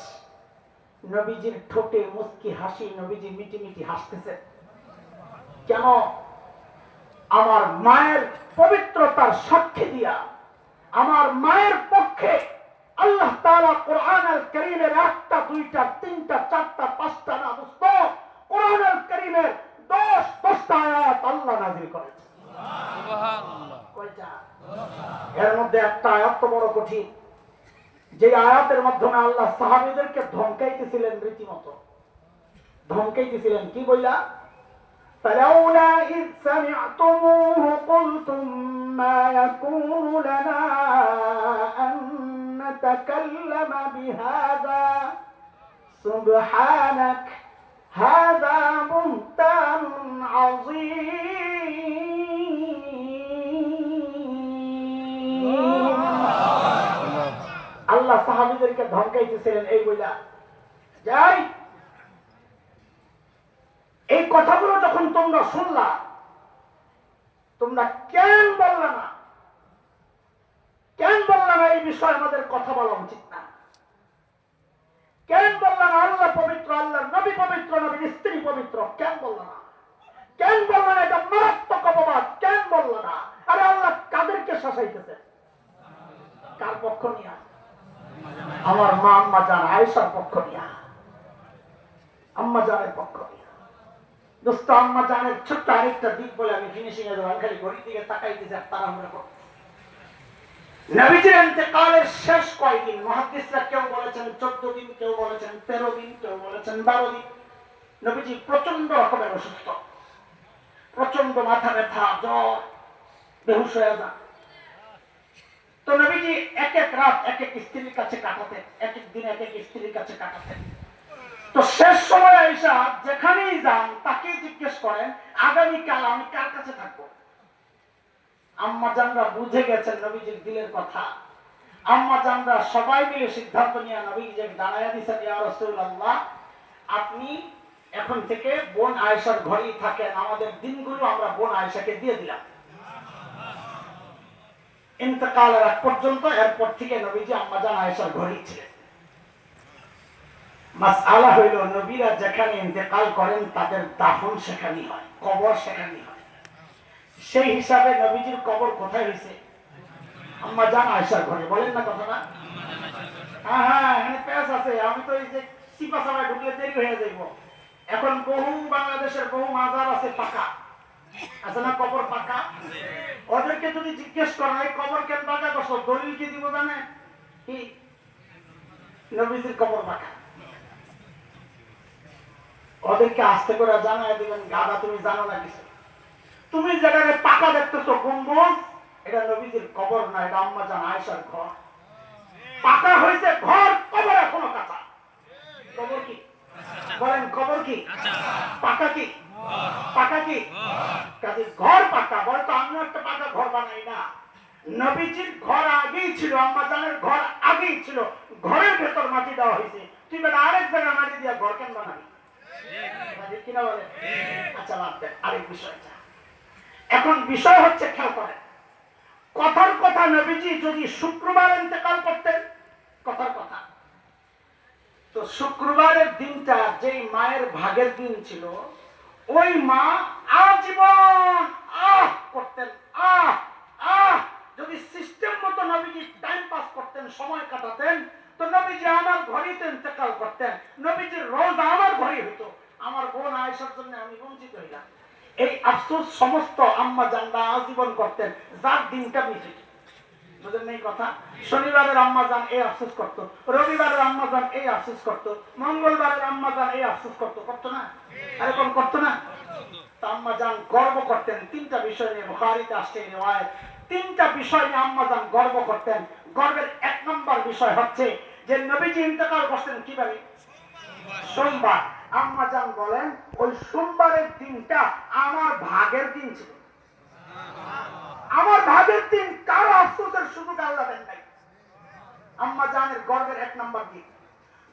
নবীজির ঠোঁটে মুস্কি হাসি, নবীজি মিটি মিটি হাসতেছেন। কেন? আমার মায়ের পবিত্রতার সাক্ষী দিয়া, আমার মায়ের পক্ষে আল্লাহ তাআলা কোরআন আল কারীমের 1টা 2টা 3টা 4টা 5টা না পুস্তক, কোরআন আল কারীমের 10টা আয়াত আল্লাহ নাযিল করেছেন। সুবহানাল্লাহ। কয়টা? এর মধ্যে একটা আয়াত তো বড় কঠিন, যে আয়াতের মাধ্যমে আল্লাহ সাহাবীদেরকে ধমকাইতেছিলেন, রীতিমতো ধমকাইতেছিলেন। কি বইলা? فلولا إذ سمعتموه قلتم ما يكون لنا أن نتكلم بهذا سبحانك هذا بهتان عظيم। আল্লাহ সাহাবীদেরকে ধমকাইতেছিলেন এই বইলা, যাই এই কথাগুলো যখন তোমরা শুনলা, তোমরা কেন বললা না? কেন বললা না এই বিষয়ে আমাদের কথা বলা উচিত না? কেন বললা না আল্লাহ পবিত্র, আল্লাহর নবী পবিত্র, নবীর স্ত্রী পবিত্র? কেন বললা না? কেন বললা না এটা মারাত্মক অপবাদ? কেন বললা না? আরে আল্লাহ কাদেরকে শাসাইতেছে? কার পক্ষ নিয়া? আমার মা আম্মা জান আয়েশার পক্ষ নিয়া, আম্মা জানের পক্ষ নিয়া। দোস্ত, আম্মা জানের ছোট্ট আরেকটা দিক বলে আমি ফিনিশিং এ দেওয়া, খালি ঘড়ির দিকে তাকাইতেছে আর তাড়াহুড়া করতেছে। নবীজির ইন্তেকালের শেষ কয়দিন, মুহাদ্দিসরা কেউ বলেছেন 14 দিন, কেউ বলেছেন 13 দিন, কেউ বলেছেন 12 দিন। নবীজি প্রচন্ড রকমের অসুস্থ, প্রচন্ড মাথা ব্যথা, জ্বর, বেহুশ হয়ে যান। তো নবীজি এক এক রাত এক এক স্ত্রীর কাছে কাটাতেন, এক এক দিন এক এক স্ত্রীর কাছে কাটাতেন। তো শেষ সময় আয়েশা যেখানেই যান তাকেই জিজ্ঞেস করেন, আগামীকাল আমি কার কাছে থাকবো? আম্মা জানরা বুঝে গেছেন নবীজির দিলের কথা। আম্মা জানরা সবাই মিলে সিদ্ধান্ত নিয়ে নবীজিকে জানাইয়া দিয়েছেন, ইয়া রাসূলুল্লাহ, আপনি এখন থেকে বোন আয়েশার ঘরেই থাকেন, আমাদের দিনগুলো আমরা বোন আয়েশাকে দিয়ে দিলাম। ইন্তেকালের আগ পর্যন্ত, এরপর থেকে নবীজি আম্মাজান আয়েশার ঘরেই ছিলেন। মাসআলা হইল, নবীরা যেখানে ইন্তেকাল করেন তাদের দাফন সেখানেই হয়, কবর সেখানেই হয়। সেই হিসাবে নবীজির কবর কোথায় হয়েছে? আম্মাজান আয়েশার ঘরে। বলেন না কথাটা? হ্যাঁ হ্যাঁ, এখানে প্যাচ আছে। আমি তো এই যে সিপা সামায় ঢুকলে দেরি হয়ে যাইব। এখন বহু বাংলাদেশের বহু মাজার আছে পাকা, আছে না? কবর পাকা। ওদেরকে যদি জিজ্ঞেস করেন এই কবর কেন পাকা করছো, দলিল কি দিব জানে? কি? নবীজির কবর পাকা। ওদেরকে আস্তে করে জানাই দিবেন, গাদা তুমি জানো না কিছু। তুমি যেটাকে পাকা দেখতেছো গম্বুজ, এটা নবীজির কবর না, এটা আম্মাজান আয়েশার ঘর। পাকা হয়েছে ঘর, কবর এখনো কাঁচা। কবর কি? বলেন কবর কি? পাকা কি? পাকা কি? কাজে ঘর পাকা। বলতো আমিও একটা পাকা ঘর বানাই না। নবীজির ঘর আগেই ছিল, আম্মাজানের ঘর আগেই ছিল, ঘরের ভেতর মাটি দেওয়া হয়েছে। তুই বেটা আরেক জায়গায় মাটি দিয়া ঘর কেন বানাবি? কিনা বলে? আচ্ছা বাদ দেন, আরেক বিষয়টা। এখন বিষয় হচ্ছে, খেয়াল করেন, কথার কথা নবীজি যদি শুক্রবার ইন্তেকাল করতেন, কথার কথা, তো শুক্রবারের দিনটা যেই মায়ের ভাগের দিন ছিল, ওই মা আজীবন আহ করতেন, আহ আহ। যদি সিস্টেম মতো নবীজি টাইম পাস করতেন, সময় কাটাতেন, তো নবীজি আমার ঘরেই তো ইন্তেকাল করতেন, নবীজির রোজ আমার ঘরে হইতো, আমার বোন আয়েশার জন্য আমি বঞ্চিত হইলাম। এই আফসোস সমস্ত আম্মা জানরা আজীবন করতেন, যার দিনটা মিটে। বুঝলেন এই কথা? শনিবারের আম্মাজান এই আফসোস করতো, রবিবারের আম্মাজান এই আফসোস করতো, মঙ্গলবারের আম্মাজান এই আফসোস করতো, করতো না? এরকম করতো না? আম্মাজান গর্ব করতেন তিনটা বিষয় নিয়ে, বুখারীতে আসছে এই রিওয়ায়াত। তিনটা বিষয় নিয়ে আম্মাজান গর্ব করতেন। গর্বের এক নম্বর বিষয় হচ্ছে যে নবীজি ইন্তেকাল করতেন কিভাবে? সোমবার। আম্মাজান বলেন ওই সোমবারের দিনটা আমার ভাগের দিন ছিল। আমার ভাগের দিন, কারো আফসোসের সুযোগ আল্লাহ দেন নাই। আম্মাজানের গর্বের এক নম্বর দিক।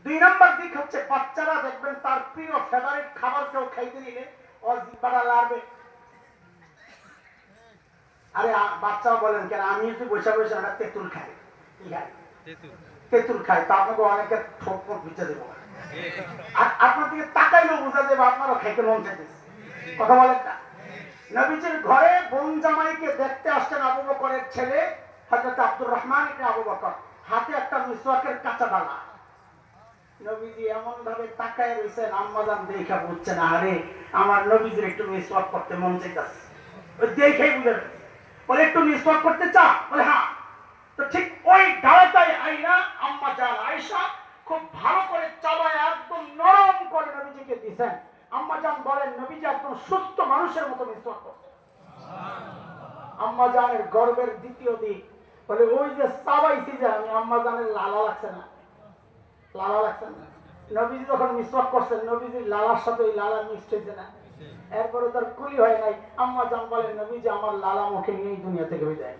দুই নম্বর দিক হচ্ছে, বাচ্চারা দেখবেন তার প্রিয় ফেভারিট খাবার কেউ খাইতে দিলে ওর জিহ্বাটা লাড়বে। আরে বাচ্চাও বলেন কেন, আমি যদি বসে বসে একটা তেঁতুল খাই, কি খাই? তেঁতুল খাই, তা আপনাকে অনেকে ঠোক ভিজে দেবো। আর আপনার দিকে তাকাইলেও বোঝা যাবে আপনারও খাইতে মন চাইতেছে। কথা বলেন না? নবীজির ঘরে বোন জামাইকে দেখতে আসছেন আবু বকরের ছেলে হযরত আব্দুর রহমান ইবনে আবু বকর, হাতে একটা মিসওয়াকের কাঁচা ডালা। নবীজি এমন ভাবে তাকায় রইছেন, আম্মাজান দেখা বুঝছেন, আরে আমার নবীজির একটু মিসওয়াক করতে মন চাইতেছে। ওই দেখেই বুঝে বলে, একটু মিসওয়াক করতে চা? বলে হ্যাঁ। তো ঠিক ওই ডালাটাই আইনা আম্মাজান আয়েশা খুব ভালো করে চাবায় একদম নরম করে নবীজিকে দিয়েছেন। আম্মাজান বলেন নবীজি একদম সুস্থ মানুষের মতো মিসওয়াক করতেন। আম্মাজানের গর্বের দ্বিতীয় দিক বলে, ওই যে চাবাইছি যে আমি, আম্মাজানের লালা লাগছে না? লালা লাগছে না? নবীজি যখন মিসওয়াক করছেন, নবীজির লালার সাথে ওই লালা মিক্সড হয়েছে না? এরপরে তার কুলি হয় নাই। আম্মাজান বলেন নবীজি আমার লালা মুখে নিয়ে দুনিয়া থেকে বিদায়।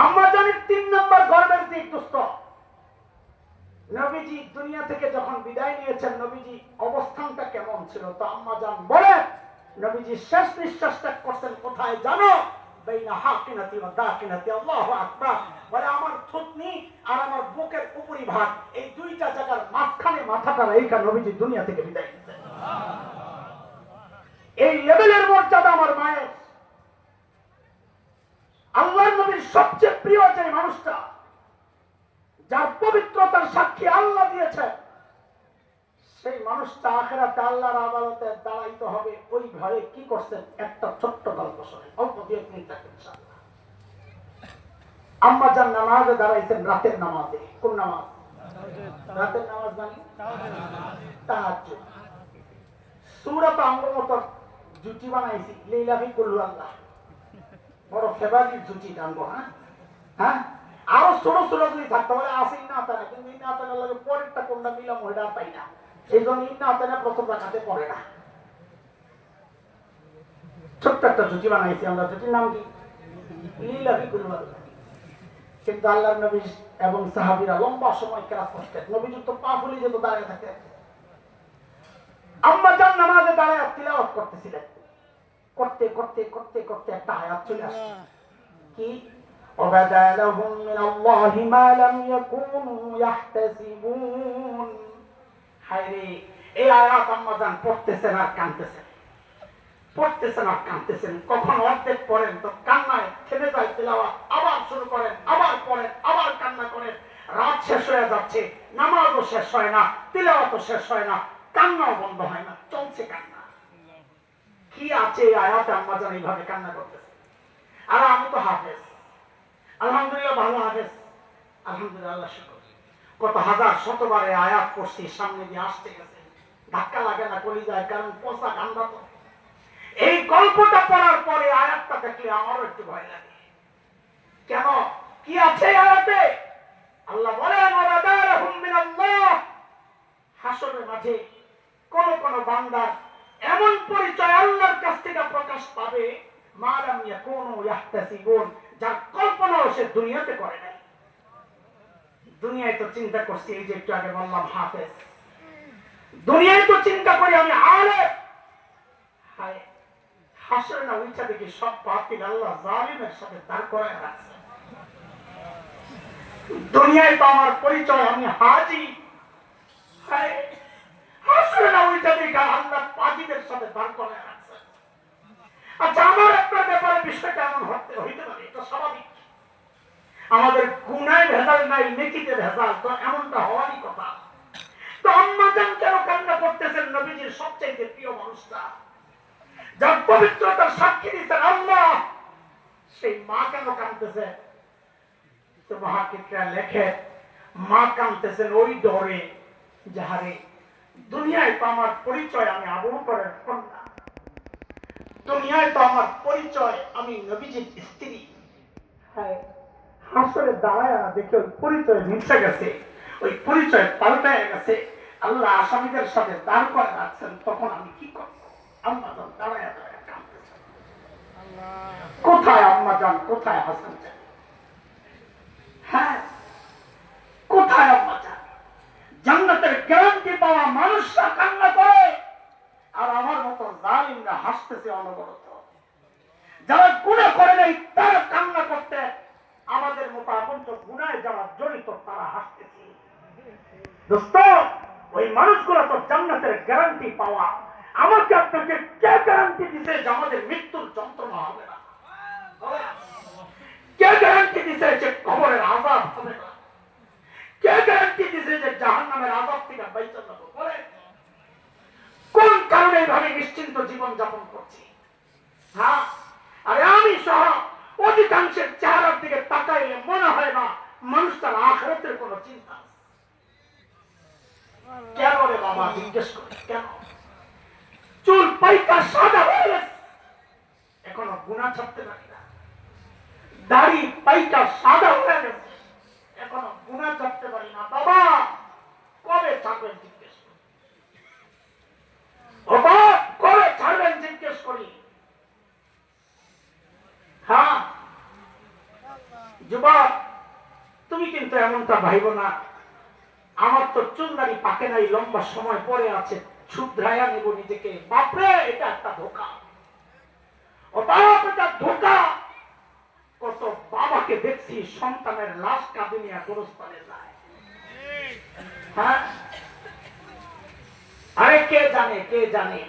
আম্মাজানের তিন নম্বর গর্বের দিক, দোস্ত, নবীজি দুনিয়া থেকে যখন বিদায় নিয়েছেন, নবীজি অবস্থানটা কেমন ছিল? তো আম্মাজান বলেন নবীজি শেষ নিঃশ্বাস ত্যাগ করছেন কোথায় জানো? বাইনা হাকিনাতি ওয়া দাকিনাতি। আল্লাহু আকবার। বলে আমার থুতনি আর আমার বুকের উপরি ভাগ, এই দুইটা জায়গার মাঝখানে মাথাটা রেখে নবীজি দুনিয়া থেকে বিদায় নিয়েছেন। এই লেভেলের মর্যাদা আমার মায়ের। আল্লাহর নবীর সবচেয়ে প্রিয় যে মানুষটা, যার পবিত্রতার সাক্ষী আল্লাহ দিয়েছে, সেই মানুষটা আখিরাতে আল্লাহর আদালতে দাঁড়াইতে হবে। ওই ভয়ে কি করছেন? একটা ছোট্ট গল্প শুনে, অল্প 2 মিনিট থাকবে ইনশাআল্লাহ। আম্মাজান নামাজে দাঁড়াইছেন, রাতের নামাজে। কোন নামাজ? রাতের নামাজ মানে তাহাজ্জুদ। সূরা তো আমরা মত জুটি বানাইছি, লাইলা ফি কুল্লু আল্লাহ, বড় ফেভারিট জুটি টানবো। হ্যাঁ হ্যাঁ, আরো ছোট ছোট যদি থাকতে পারে আসেই না তারা, কিন্তু এই না তারা লাগে পরেরটা কোনটা মিলাম ওইটা পাই না। এই জন্য ইন্না আতানা প্রথম রাখাতে পড়ে না। ছোট্ট একটা জুটি বানাইছি আমরা, জুটির নাম কি? লীলা বিকুল। কিন্তু আল্লাহর নবী এবং সাহাবীরা লম্বা সময় কেরাত করতেন। নবীজি তো পা ফুলে যেত, দাঁড়িয়ে থাকতেন। আম্মাজান নামাজে দাঁড়ায় তিলাওয়াত করতেছিলেন। করতে করতে করতে করতে একটা আয়াত চলে আসছে। কি? وبدا لهم من الله ما لم يكونوا يحتسبون হায়রে এই আয়াত আম্মাজান পড়তেছেন আর কাঁদতেছেন, পড়তেছেন আর কাঁদতেছেন। কখন অর্ধেক পড়েন তো কান্নায় থেমে যায় তিলাওয়াত, আবার শুরু করেন, আবার পড়েন, আবার কান্না করেন। রাত শেষ হয়ে যাচ্ছে, নামাজও শেষ হয় না, তিলাওয়াতও শেষ হয় না, কান্নাও বন্ধ হয় না, চলছে কান্না। কি আছে এই আয়াতে আম্মাজান এইভাবে কান্না করতেছে? আর আমি তো হাফেজ, আলহামদুলিল্লাহ ভালো হাফেজ, আলহামদুলিল্লাহ আল্লাহ শুকর। কত হাজার শতবারে আয়াত পড়ছি, সামনে দিয়ে আসতে গেছে, ধাক্কা লাগে না কলিজায়, কারণ পচা কান্দা তো। এই গল্পটা পড়ার পরে আয়াতটা দেখলে আমারও একটু ভয় লাগে। কেন? কি আছে আয়াতে? আল্লাহ বলেন ওয়াদারহুম মিনাল্লাহ, হাসরের মাঝে কোন কোন বান্দার এমন পরিচয় আল্লাহর কাছ থেকে প্রকাশ পাবে মা লাম ইয়াকুনু ইয়াহতাসিবুন, যার কল্পনাও সে দুনিয়াতে করে নাই। দুনিয়ায় তো চিন্তা করছি, এই যে একটু আগে বললাম হাফেজ, দুনিয়ায় তো চিন্তা করি আমি আলেম। হায় হাসরে না উঠা দেখি সব বাতিল আল্লাহ জালিমের সাথে দাঁড় করায় রাখছে। দুনিয়ায় তো আমার পরিচয় আমি হাজি, হায় হাসরে না উঠা দেখি আল্লাহ পাজিদের সাথে দাঁড় করায় রাখছে। আচ্ছা আমার আপনার ব্যাপারে বিষয়টা এমন হইতে পারে, এটা স্বাভাবিক। আমাদের গুনায় ভেজাল নাই, নেকিতে ভেজাল, তো এমনটা হওয়ারই কথা। তো আম্মাজান কেন কান্না করতেছেন? নবীজির সবচাইতে প্রিয় মানুষটা, যার পবিত্রতার সাক্ষী দিচ্ছেন আল্লাহ, সেই মা কেন কাঁদতেছে? তো মুহাক্কিকরা লেখে মা কাঁদতেছেন ওই ডরে, যাহারে দুনিয়ায় তো আমার পরিচয় আমি আবু বকরের কন্যা, দুনিয়ায় তো আমার পরিচয় আমি নবীজির স্ত্রী। হ্যাঁ হাসরে দাঁড়ায় দেখে ওই পরিচয় মিশে গেছে, ওই পরিচয় পাল্টায় গেছে, আল্লাহ আসামিদের সাথে দাঁড় করে রাখছেন, তখন আমি কি করব? আম্মাজান দাঁড়ায় দাঁড়ায় কাঁদতেছেন। কোথায় আম্মাজান, কোথায় হাসান? হ্যাঁ কোথায় আম্মাজান? জান্নাতের গ্যারান্টি পাওয়া মানুষরা কান্না করে, আর আমার মতো জালিমরা হাসতেছে অনবরত। যারা গুনাহ করে নাই তারা কান্না করতে, আমাদের মতো আপন গুনায় যারা জড়িত তারা হাসতেছে। দোস্ত ওই মানুষগুলো তো জান্নাতের গ্যারান্টি পাওয়া, আমাকে আপনাকে কে গ্যারান্টি দিছে যে আমাদের মৃত্যুর যন্ত্রণা হবে না? কে গ্যারান্টি দিছে যে কবরের আযাব হবে না? কে গ্যারান্টি দিছে যে জাহান্নামের আযাব থেকে বাঁচা যাব? বলে কোন কারণে এইভাবে নিশ্চিন্ত জীবন যাপন করছি? হ্যাঁ আরে আমি সহ অধিকাংশের চেহারার দিকে তাকাইলে মনে হয় না মানুষটার আখিরাতের কোনো চিন্তা। কেন রে বাবা জিজ্ঞেস করে, কেন? চুল পাইকা সাদা হয়ে গেছে, এখনো গুনাহ ছাড়তে পারি না। দাড়ি পাইকা সাদা হয়ে গেছে, এখনো গুনাহ ছাড়তে পারি না। বাবা কবে ছাড়বেন জিজ্ঞেস করি, বাবা কবে ছাড়বেন জিজ্ঞেস করি। হ্যাঁ যুবক তুমি কিন্তু এমনটা ভাইব না, আমার তো চুল দাড়ি পাকে নাই, লম্বা সময় পরে আছে, শুধরাইয়া নেব নিজেকে। বাপরে এটা একটা ধোঁকা, ও বাপ এটা ধোঁকা। কত বাবাকে দেখছি সন্তানের লাশ কাঁধে নিয়ে গোরস্থানে যায়। হ্যাঁ আরে কে জানে, কে জানে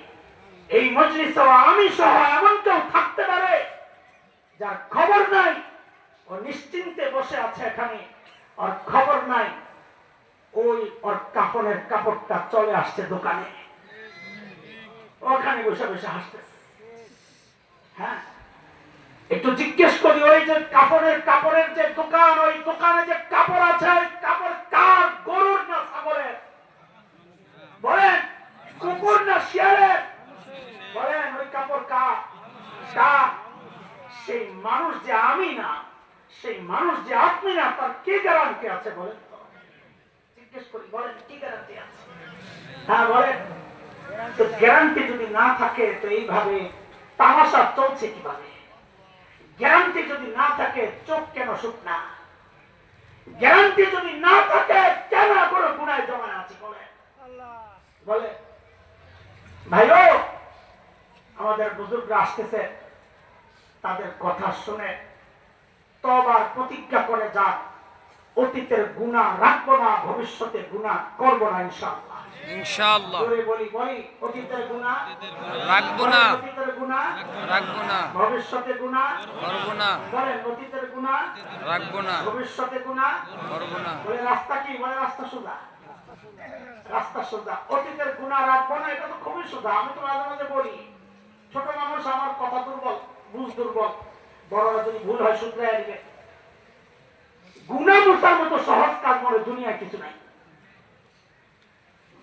এই মজলিসে আমি সহ এমন কেউ থাকতে পারে যার খবর নাই, ও নিশ্চিন্তে বসে আছে এখানে, ওর খবর নাই ওই ওর কাপড়ের কাপড়টা চলে আসছে দোকানে, ওখানে বসে বসে হাসতেছে। হ্যাঁ একটু জিজ্ঞেস করি, ওই যে কাপড়ের যে দোকান, ওই দোকানে যে কাপড় আছে, ওই কাপড় কার? গরুর না ছাগলের? বলেন কুকুর না শিয়ালের? বলেন ওই কাপড় কার? কার? সেই মানুষ যে আমি না, সেই মানুষ যে আপনি না, তার কি গ্যারান্টি আছে বলেন তো? জিজ্ঞেস করি, বলেন কি গ্যারান্টি আছে? হ্যাঁ বলেন। তো গ্যারান্টি যদি না থাকে তো এইভাবে তামাশা চলছে কিভাবে? গ্যারান্টি যদি না থাকে চোখ কেন শুকনা? গ্যারান্টি যদি না থাকে কেন করে গুনায় জমা আছে? বলে বলে ভাইও আমাদের বুজুর্গরা আসতেছে, তাদের কথা শুনে তওবার প্রতিজ্ঞা করে যান, অতীতের গুনাহ রাখবো না, ভবিষ্যতে গুনাহ করব না ইনশাআল্লাহ। ইনশাআল্লাহ জোরে বলি অতীতের গুনাহ রাখবো না, অতীতের গুনাহ রাখবো না, ভবিষ্যতে গুনাহ করবো না, বলেন, অতীতের গুনাহ রাখবো না, ভবিষ্যতে গুনাহ করবো না। বলে রাস্তা কি? বলে রাস্তা সোজা, রাস্তা সোজা। অতীতের গুনাহ রাখবো না, এটা তো খুবই সোজা। আমি তো মাঝে মাঝে বলি, ছোট মানুষ, আমার কথা দুর্বল, বুঝ দুর্বল, বড়রা যদি ভুল হয় শুধরাই দিবে। গুনাহ মোছার মতো সহজ কাজ মনে দুনিয়ায় কিছু নাই।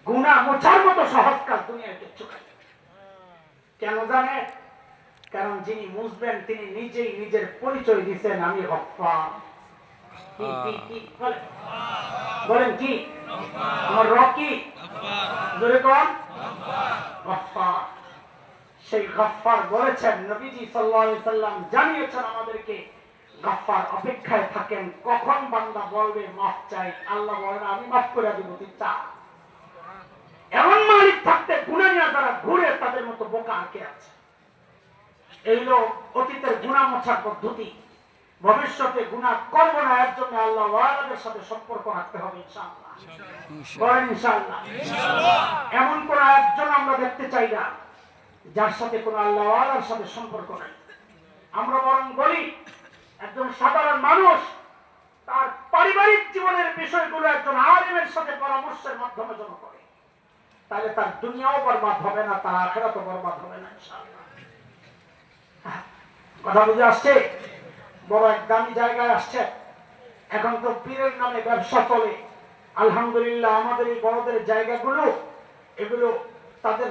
গুনাহ মোছার মতো সহজ কাজ দুনিয়ায় কিছু নাই। কেন জানে? কারণ যিনি মুছবেন তিনি নিজেই নিজের পরিচয় দিচ্ছেন, আমি গফফার। বলেন কি? আমার রব কি? জোরে কোন? গফফার। সেই গফফার বলেছেন, নবীজি সাল্লাল্লাহু আলাইহি সাল্লাম জানিয়েছেন আমাদেরকে, গফফার অপেক্ষায় থাকেন কখন বান্দা বলবে মাফ চাই। আল্লাহ বলেন আমি মাফ করে দেব, তুই চা। এমন মালিক থাকতে গুনাহ নিয়ে যারা ঘুরে তাদের মতো বোকা আঁকে আছে। এই লোক অতীতের গুনাহ মোছার পদ্ধতি, ভবিষ্যতে গুনাহ করব না, এর জন্য আল্লাহ ওয়ালাদের সাথে সম্পর্ক রাখতে হবে ইনশাআল্লাহ। বলেন ইনশাআল্লাহ। এমন কোন একজন আমরা দেখতে চাই না যার সাথে কোন আল্লাহ ওয়ালার সাথে সম্পর্ক নাই। আমরা বরং বলি একজন সাধারণ মানুষ তার পারিবারিক জীবনের বিষয়গুলো একজন আলেমের সাথে পরামর্শের মাধ্যমে যেন করে, তাহলে তার দুনিয়াও বরবাদ হবে না, তার আখিরাতও বরবাদ হবে না ইনশাআল্লাহ। কথা বুঝে আসছে? বড় এক দামি জায়গায় আসছে। এখন তো পীরের নামে ব্যবসা চলে। আলহামদুলিল্লাহ, আমাদের এই বড়দের জায়গাগুলো, এগুলো তাদের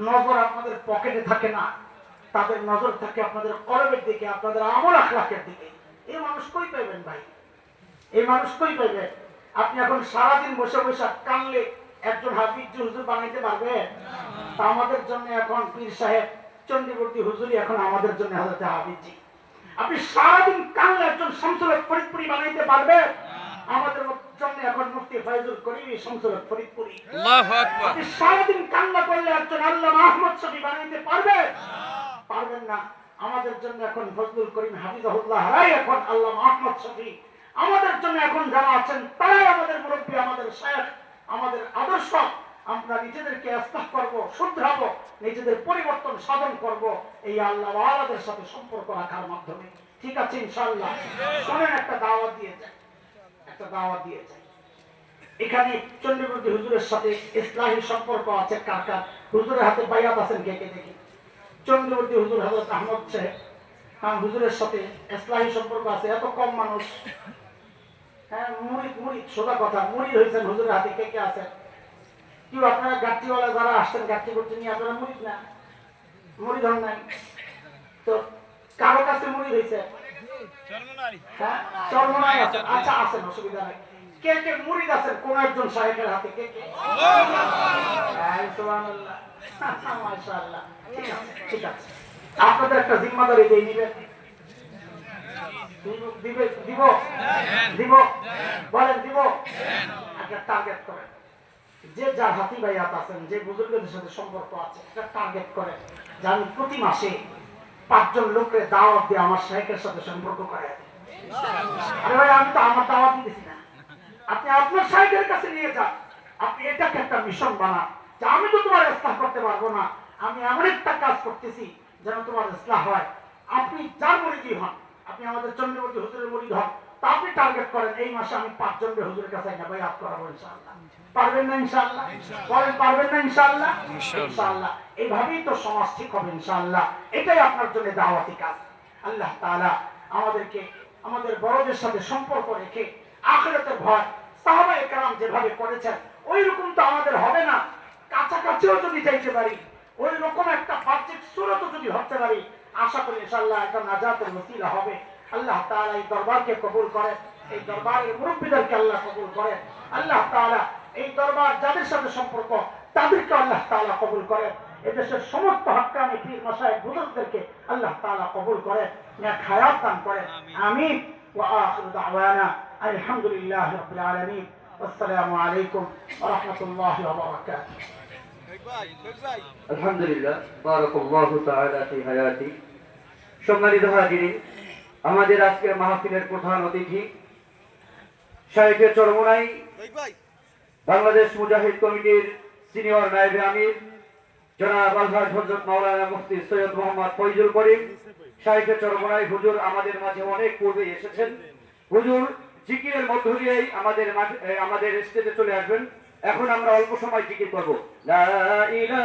নজর আপনাদের পকেটে থাকে না, তাদের নজর থাকে আপনাদের কলবের দিকে, আপনাদের আমল আখলাকের দিকে। এই মানুষ কই পাইবেন ভাই? এই মানুষ কই পাইবেন? আপনি এখন সারাদিন বসে বসে কানলে একজন হাফিজ হুজুর বানাইতে পারবেন? তা আমাদের জন্য এখন পীর সাহেব চন্ডীবর্তী হুজুরি এখন আমাদের জন্য হযরত হাফিজি। আপনি সারাদিন কানলে একজন শামসুল ফরিদপুরি বানাইতে পারবেন? আমাদের জন্য এখন মুফতি ফয়জুল করিম শামসুল ফরিদপুরি। আল্লাহু আকবার। আপনি সারাদিন কান্না করলে একজন আল্লামা আহমদ শফি বানাইতে পারবেন? পারবেন না। আমাদের জন্য এখন ফজলুল করিম হাফিজাহুল্লাহ রাই এখন আল্লামা আহমদ শফি। আমাদের জন্য এখন যারা আছেন তারাই আমাদের মুরব্বী, আমাদের শায়েখ, আমাদের আদর্শ। আমরা নিজেদেরকে ইসলাহ করব, শুধরাবো, নিজেদের পরিবর্তন সাধন করব এই আল্লাহ ওয়ালাদের সাথে সম্পর্ক রাখার মাধ্যমে। ঠিক আছে ইনশাআল্লাহ? শুনেন, একটা দাওয়াত দিয়ে যায়, একটা দাওয়াত দিয়ে যায়। এখানে চন্ডীবর্তী হুজুরের সাথে ইসলাহি সম্পর্ক আছে কার কার? হুজুরের হাতে বাইয়াত আছেন কে কে দেখি? চন্ডীবর্তী হুজুর হযরত আহমদ সাহেব, হ্যাঁ, হুজুরের সাথে ইসলাহি সম্পর্ক আছে। এত কম মানুষ, হ্যাঁ, মুরিদ মুরিদ, সোজা কথা, মুরিদ হয়েছেন হুজুরের হাতে কে কে আছেন? কি আপনারা গাট্টিওয়ালা যারা আসছেন গাট্টি করতে নিয়ে, আপনারা মুরিদ না? মুরিদ হন নাই তো কারো কাছে মুরিদ হয়েছে? হ্যাঁ, চরমনাই আছে। আচ্ছা, আছেন, অসুবিধা নাই। কে কে মুরিদ আছেন কোন একজন শায়েখের হাতে? কে কে? সুবহানাল্লাহ, মাশাআল্লাহ। ঠিক আছে, ঠিক আছে। আপনাদের একটা জিম্মাদারি দিয়ে নিবেন। দিব দিব বলেন, দিব। একটা টার্গেট করেন, যে যার হাতি বাইয়াত আছেন, যে বুজুর্গদের সাথে সম্পর্ক আছে, একটা টার্গেট করেন যে আমি প্রতি মাসে 5 জন লোকের দাওয়াত দিয়ে আমার শায়েখের সাথে সম্পর্ক করে। আরে ভাই, আমি তো আমার দাওয়াত দিতেছি না, আপনি আপনার শায়েখের কাছে নিয়ে যান। আপনি এটাকে একটা মিশন বানান যে আমি তো তোমার ইসলাহ করতে পারবো না, আমি এমন একটা কাজ করতেছি যেন তোমার ইসলাহ হয়। আপনি যার মুরিদি হন, আপনি আমাদের চন্ডীবর্তী হুজুরের মুরিদ হন, তা আপনি টার্গেট করেন এই মাসে আমি 5 জনকে হুজুরের কাছে না বাইয়াত করাবো ইনশাআল্লাহ। পারবেন না ইনশাআল্লাহ? বলেন, পারবেন না ইনশাআল্লাহ? ইনশাআল্লাহ। এইভাবেই তো সমাজ ঠিক হবে ইনশাআল্লাহ। এটাই আপনার জন্য দাওয়াতি কাজ। আল্লাহ তাআলা আমাদেরকে আমাদের বড়দের সাথে সম্পর্ক রেখে আখিরাতের ভয় সাহাবায়ে কেরাম যেভাবে করেছেন ওই রকম তো আমাদের হবে না। কাছাকাছিও যদি যাইতে পারি, ওই রকম একটা বাহ্যিক সূরতও যদি হতে পারি, আশা করি ইনশাআল্লাহ একটা নাজাতের ওসিলা হবে। আল্লাহ তাআলা এই দরবারকে কবুল করেন, এই দরবারের মুরব্বিদেরকে আল্লাহ কবুল করেন। আল্লাহ তাআলা এই দরবার যাদের সাথে সম্পর্ক তাদেরকে আল্লাহ তাআলা কবুল করেন। এদেশের সমস্ত হক্কানি পীর মাশায়েখ বুজুর্গদেরকে আল্লাহ তাআলা কবুল করেন, নেক হায়াত দান করেন। আমিন। ওয়া আখিরু দাওয়ানা আলহামদুলিল্লাহি রাব্বিল আলামিন। আসসালামু আলাইকুম ওয়া রাহমাতুল্লাহি ওয়া বারাকাতুহু। আলহামদুলিল্লাহ, বারাকাল্লাহু তাআলা ফি হায়াতি। সম্মানিত হাজিরিন, আমাদের আজকের মাহফিলের প্রধান অতিথি শাইখে চরমোনাই বাংলাদেশ মুজাহিদ কমিটির সিনিয়র নায়েবে আমির জনাব আলহাজ হযরত মাওলানা মুফতি সৈয়দ মোহাম্মদ ফয়জুল করিম শাইখে চরমোনাই হুজুর আমাদের মাঝে অনেক পূর্বে এসেছেন। হুজুর জিকিরের মধ্য দিয়েই আমাদের স্টেজে চলে আসবেন। এখন আমরা অল্প সময় জিকির করব। লা ইলাহা